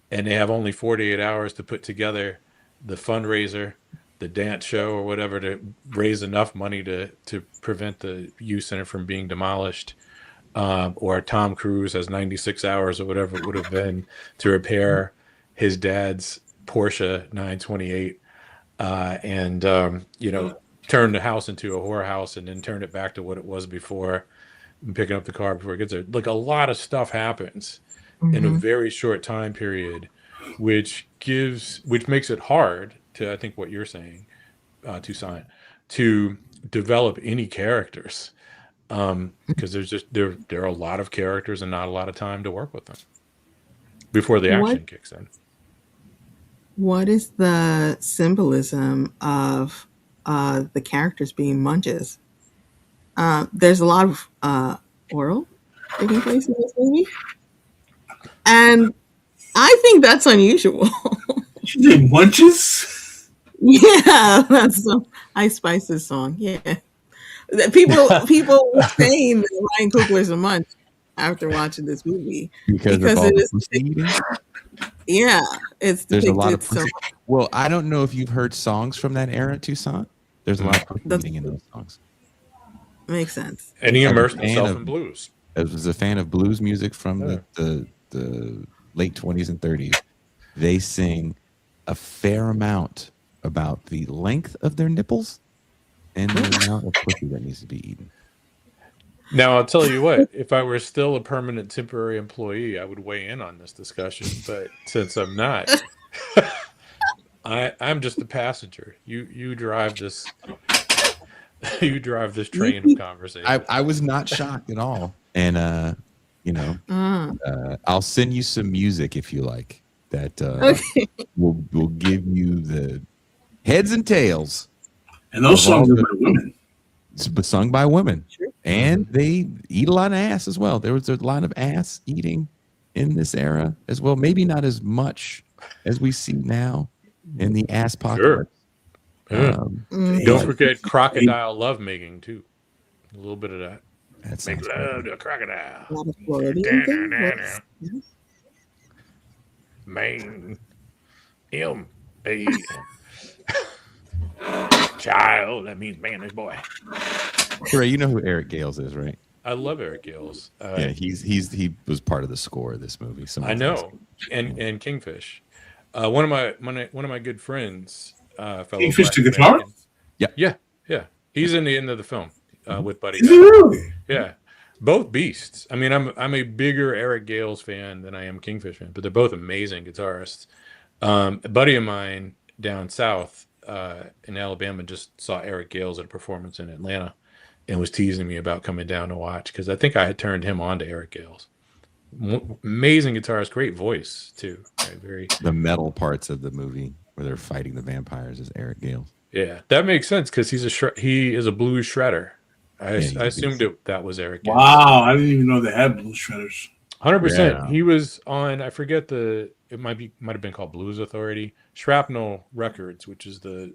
and they have only 48 hours to put together the fundraiser, the dance show, or whatever to raise enough money to prevent the youth center from being demolished. Or Tom Cruise has 96 hours or whatever it would have been to repair his dad's Porsche 928 and turn the house into a whorehouse and then turn it back to what it was before and picking up the car before it gets there. Like, a lot of stuff happens in a very short time period, which makes it hard to, I think what you're saying, Toussaint, to develop any characters. Because there are a lot of characters and not a lot of time to work with them before the action kicks in. What is the symbolism of the characters being munches? There's a lot of oral taking place in this movie, and I think that's unusual. You think munches? Yeah, that's Ice Spice's song. Yeah. People were saying that Ryan Coogler's a munch after watching this movie because of all the pussy eating? Yeah, it's there's a lot of so. Well, I don't know if you've heard songs from that era, Toussaint. There's a lot of pussy eating in those songs. Makes sense. And he immersed himself in blues. I was a fan of blues music from the late 20s and 30s. They sing a fair amount about the length of their nipples and the amount of pussy that needs to be eaten. Now, I'll tell you what, if I were still a permanent temporary employee, I would weigh in on this discussion. But since I'm not, I'm just a passenger. You drive this train of conversation. I was not shocked at all. And, I'll send you some music if you like that will give you the heads and tails. And those songs are by women. It's sung by women. Sure. And they eat a lot of ass as well. There was a lot of ass eating in this era as well. Maybe not as much as we see now in the ass pocket. Sure. Don't forget crocodile lovemaking, too. A little bit of that. Make love to a crocodile. A lot of Floridian things. Man. Him. Hey. Child, that means man's boy. Touré, you know who Eric Gales is, right? I love Eric Gales. Yeah, he was part of the score of this movie. I know, and Kingfish. One of my good friends, fellow Kingfish Black the guitar? American. Yeah. He's in the end of the film with Buddy. Is it really? Yeah, both beasts. I mean, I'm a bigger Eric Gales fan than I am Kingfish fan, but they're both amazing guitarists. A buddy of mine down south in Alabama just saw Eric Gales at a performance in Atlanta and was teasing me about coming down to watch because I think I had turned him on to Eric Gales. Amazing guitarist, great voice too. Right? The metal parts of the movie where they're fighting the vampires is Eric Gales. Yeah, that makes sense because he is a blues shredder. I assumed that was Eric Gales. Wow, I didn't even know they had blues shredders. 100%. Yeah. He was on, I forget it might have been called Blues Authority, Shrapnel Records, which is the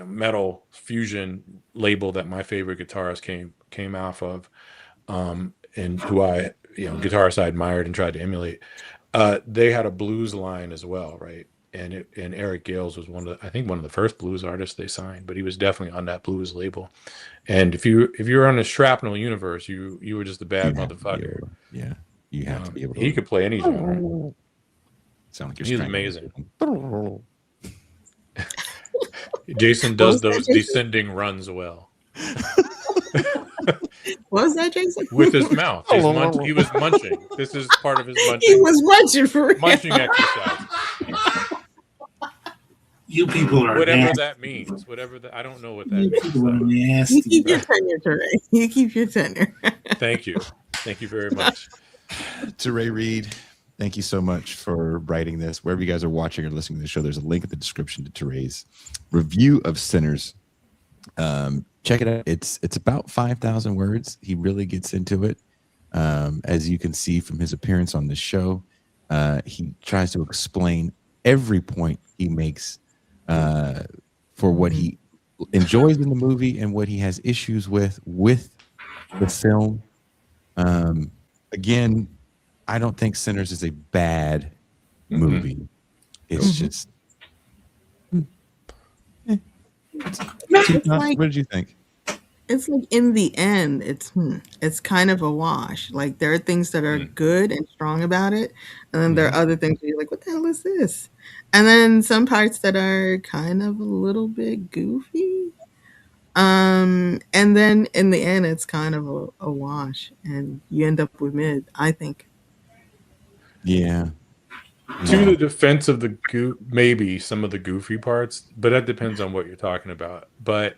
metal fusion label that my favorite guitarist came off of, and who I guitarist I admired and tried to emulate. They had a blues line as well, right? And Eric Gales was one of the first blues artists they signed, but he was definitely on that blues label. And if you were on the Shrapnel universe, you were just a bad motherfucker. Yeah, you have to be able to. He could play any genre. Sound like He's amazing. Jason does those descending runs well. What was that, Jason? With his mouth. He was munching. This is part of his munching. He was munching for real. Munching exercise. You people are whatever nasty. that means. I don't know what that You means. people are nasty. You keep your tenure, Touré. You keep your tenure. Thank you. Thank you very much. Touré Reed, thank you so much for writing this. Wherever you guys are watching or listening to the show, there's a link in the description to Touré's review of Sinners. Check it out. It's about 5,000 words. He really gets into it. As you can see from his appearance on the show, he tries to explain every point he makes for what he enjoys in the movie and what he has issues with the film. Again, I don't think Sinners is a bad movie. It's just. Like, what did you think? it's like in the end, it's kind of a wash. Like there are things that are good and strong about it, and then there are other things where you're like, "What the hell is this?" And then some parts that are kind of a little bit goofy. And then in the end, it's kind of a wash, and you end up with mid. I think. Yeah. To the defense of maybe some of the goofy parts, but that depends on what you're talking about. But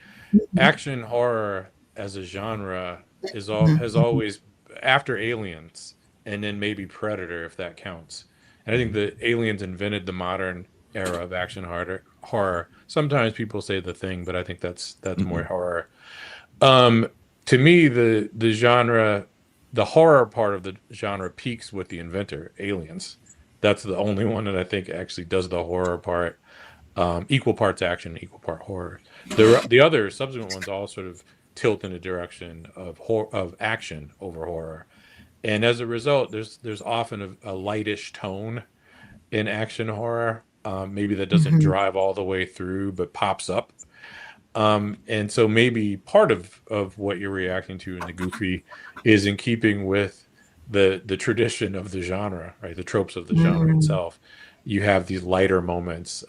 action horror as a genre has always, after Aliens and then maybe Predator, if that counts. And I think the Aliens invented the modern era of action horror. Sometimes people say The Thing, but I think that's more horror. To me, the genre, the horror part of the genre peaks with the inventor, Aliens. That's the only one that I think actually does the horror part, equal parts action, equal part horror. The other subsequent ones all sort of tilt in the direction of action over horror, and as a result, there's often a lightish tone in action horror. Maybe that doesn't drive all the way through, but pops up. And so maybe part of what you're reacting to in the goofy is in keeping with the tradition of the genre, right? The tropes of the genre itself. You have these lighter moments,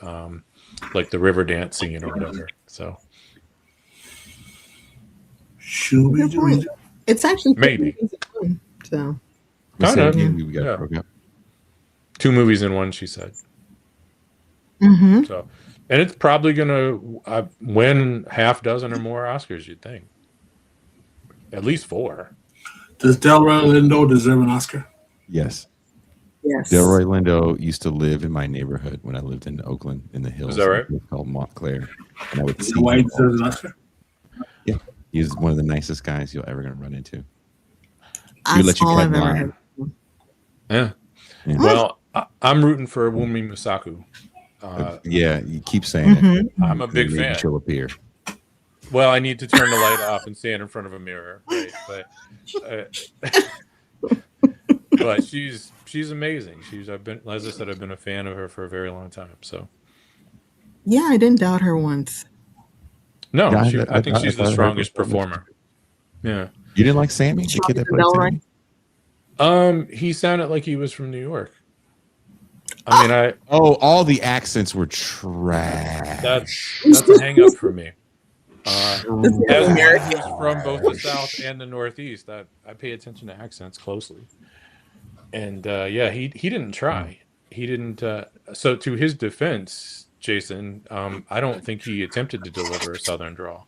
like the river dance scene or whatever. So Good point. It's actually maybe. So Kind of. We got Yeah. broke up. 2 movies in one, she said. So, and it's probably gonna win half dozen or more Oscars. You'd think, at least 4. Does Delroy Lindo deserve an Oscar? Yes. yes. Delroy Lindo used to live in my neighborhood when I lived in Oakland in the hills. Is that right? It's called Montclair. And I would Is see that why he him all deserves the an time. Oscar? Yeah. He's one of the nicest guys you're ever going to run into. That's let you all cut I've ever mine. heard. Yeah. Yeah. Well, I'm rooting for Wumi Musaku. Yeah, you keep saying it. I'm a big Maybe fan. she'll appear. Well, I need to turn the light off and stand in front of a mirror, right? But she's amazing. I've been, as I said, I've been a fan of her for a very long time. So Yeah, I didn't doubt her once. No, Yeah, I think I she's the thought her strongest performance. performer. Yeah. You didn't like Sammy, the kid Stronger that than played Delroy. Sammy? He sounded like he was from New York. I mean, All the accents were trash. that's a hang up for me. That's As very one American. who's from both the South and the Northeast, I pay attention to accents closely. And yeah, he didn't try. He didn't. So to his defense, Jason, I don't think he attempted to deliver a Southern drawl.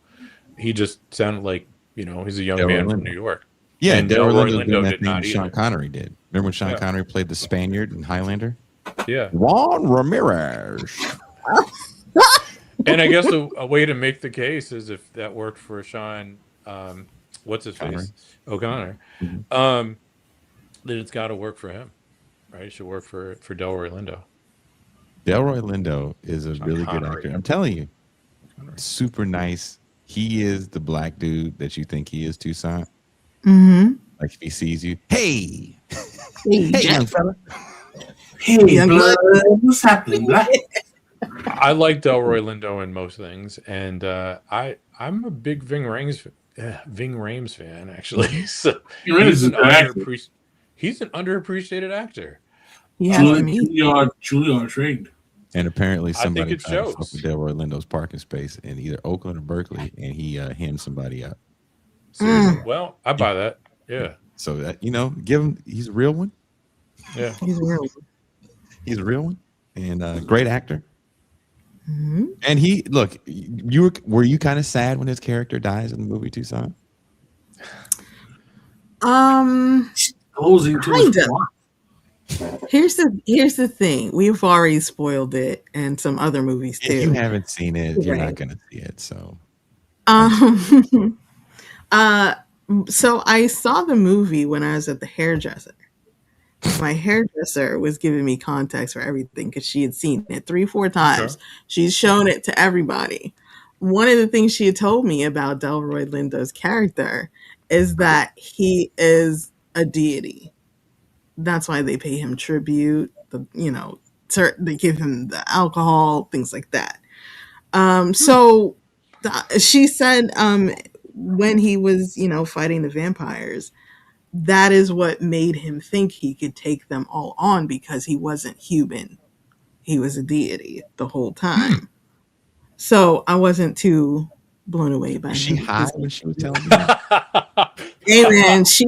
He just sounded like, he's a young Delroy man from Lindo. New York. Yeah, And Delroy Delroy Lindo's doing Lindo that did thing not that Sean either. Connery did. Remember when Sean Yeah. Connery played the Spaniard in Highlander? Yeah. Juan Ramirez. And I guess a way to make the case is if that worked for Sean, what's his Connery. face? O'Connor, Mhm. then it's got to work for him, right? It should work for Delroy Lindo. Delroy Lindo is a really good Connery. actor. I'm telling you, super nice. He is the black dude that you think he is, Toussaint. Mm-hmm. Like if he sees you, hey, Hey, hey, Jack. young fella. Hey, Young blood, what's happening, black? I like Delroy Lindo in most things, and I'm a big Ving Rhames fan actually. So he's an underappreciated actor. Yeah, for me. Juilliard trained. And apparently somebody it tried to fuck shows. with Delroy Lindo's parking space in either Oakland or Berkeley, and he hemmed somebody up. Seriously. Well, I buy that. Yeah. So that give him. He's a real one. Yeah. He's a real one. He's a real one, and great actor. Mm-hmm. And were you kind of sad when his character dies in the movie Toussaint? Exposing too much Kinda. plot. Here's the thing. We've already spoiled it, and some other movies too. If you haven't seen it, you're Right. not going to see it. So, So I saw the movie when I was at the hairdresser. My hairdresser was giving me context for everything because she had seen it 3-4 times. Okay. She's shown it to everybody. One of the things she had told me about Delroy Lindo's character is that he is a deity. That's why they pay him tribute. They give him the alcohol, things like that. So she said when he was, fighting the vampires, that is what made him think he could take them all on because he wasn't human. He was a deity the whole time. So I wasn't too blown away by was she him. high when she was telling you that? Hey man, she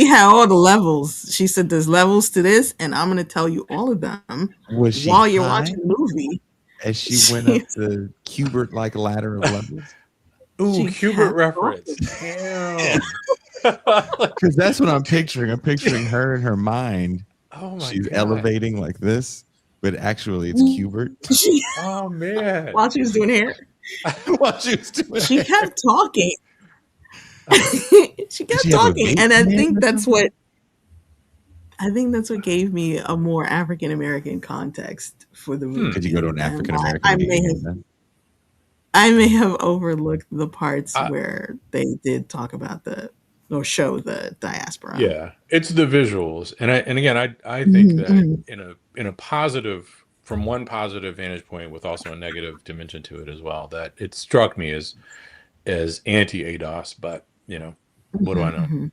had all the levels. She said there's levels to this, and I'm gonna tell you all of them Was she while you're high watching the movie. as she went up the Kubert-like ladder of levels? Ooh, She Kubert kept reference. Damn. Because that's what I'm picturing. I'm picturing her in her mind. Oh my She's God. elevating like this, but actually it's Kubert. She, Oh man. while she was doing hair, While she was doing she it. kept talking. She kept she have a talking, vape and I pen think or that's what gave me a more African American context for the movie. Could you go to an African American I game? may have overlooked the parts I- where they did talk about show the diaspora. Yeah, it's the visuals, and again, I think that Mhm. in a positive, from one positive vantage point, with also a negative dimension to it as well, that it struck me as anti ADOS, but what do I know? Mhm.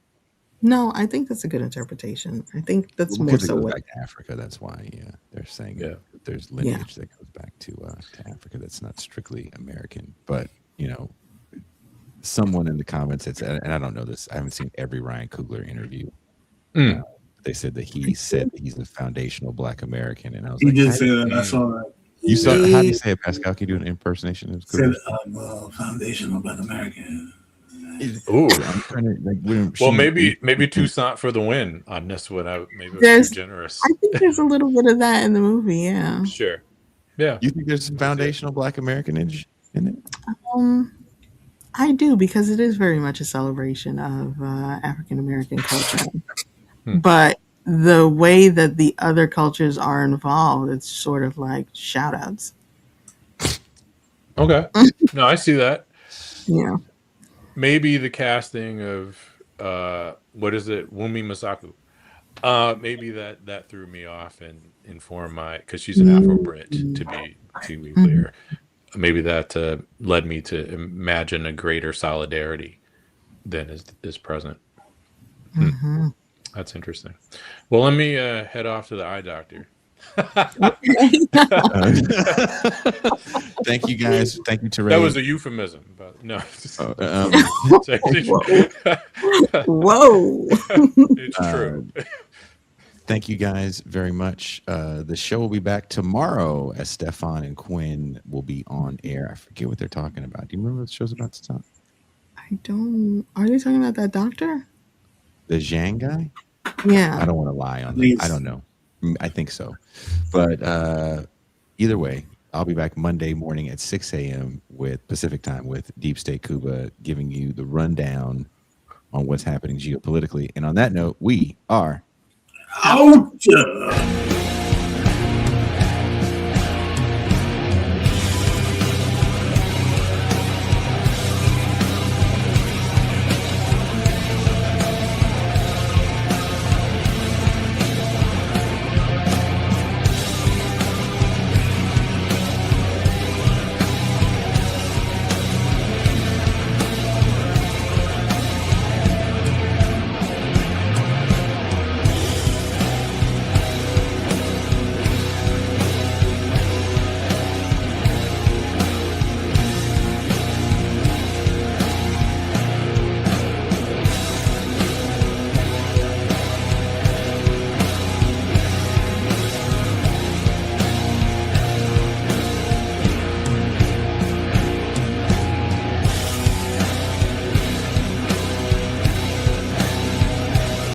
No, I think that's a good interpretation. I think that's Well, more because it so goes what. back to Africa. That's why they're saying Yeah. that there's lineage that goes back to Africa. That's not strictly American, but someone in the comments had said, and I don't know this. I haven't seen every Ryan Coogler interview. They said that he said that he's a foundational Black American, and I was He like, did how say do you that. I saw that. You saw? How do you say it, Pascal? Can you do an impersonation of Said Coogler? I'm a foundational Black American. Ooh. I'm trying to Well, maybe Toussaint for the win on this one. Maybe I was There's- too generous. I think there's a little bit of that in the movie. Yeah. Sure. Yeah. You think there's some foundational Black Americanage in it? I do, because it is very much a celebration of African American culture. But the way that the other cultures are involved, it's sort of like shout outs. Okay. No, I see that. Yeah. Maybe the casting of what is it, Wumi Masaku? Maybe that threw me off and informed because she's an Afro Brit, to be clear. maybe that led me to imagine a greater solidarity than is present. Mhm. That's interesting. Well, let me head off to the eye doctor. Thank you guys. Thank you, Touré. That was a euphemism, but no. Whoa. It's true. Thank you guys very much. The show will be back tomorrow as Stefan and Quinn will be on air. I forget what they're talking about. Do you remember what the show's about to talk? I don't. Are they talking about that doctor? The Zhang guy? Yeah. I don't want to lie on that. I don't know. I think so. But either way, I'll be back Monday morning at 6 a.m. with Pacific time with Deep State Cuba, giving you the rundown on what's happening geopolitically. And on that note, we are out.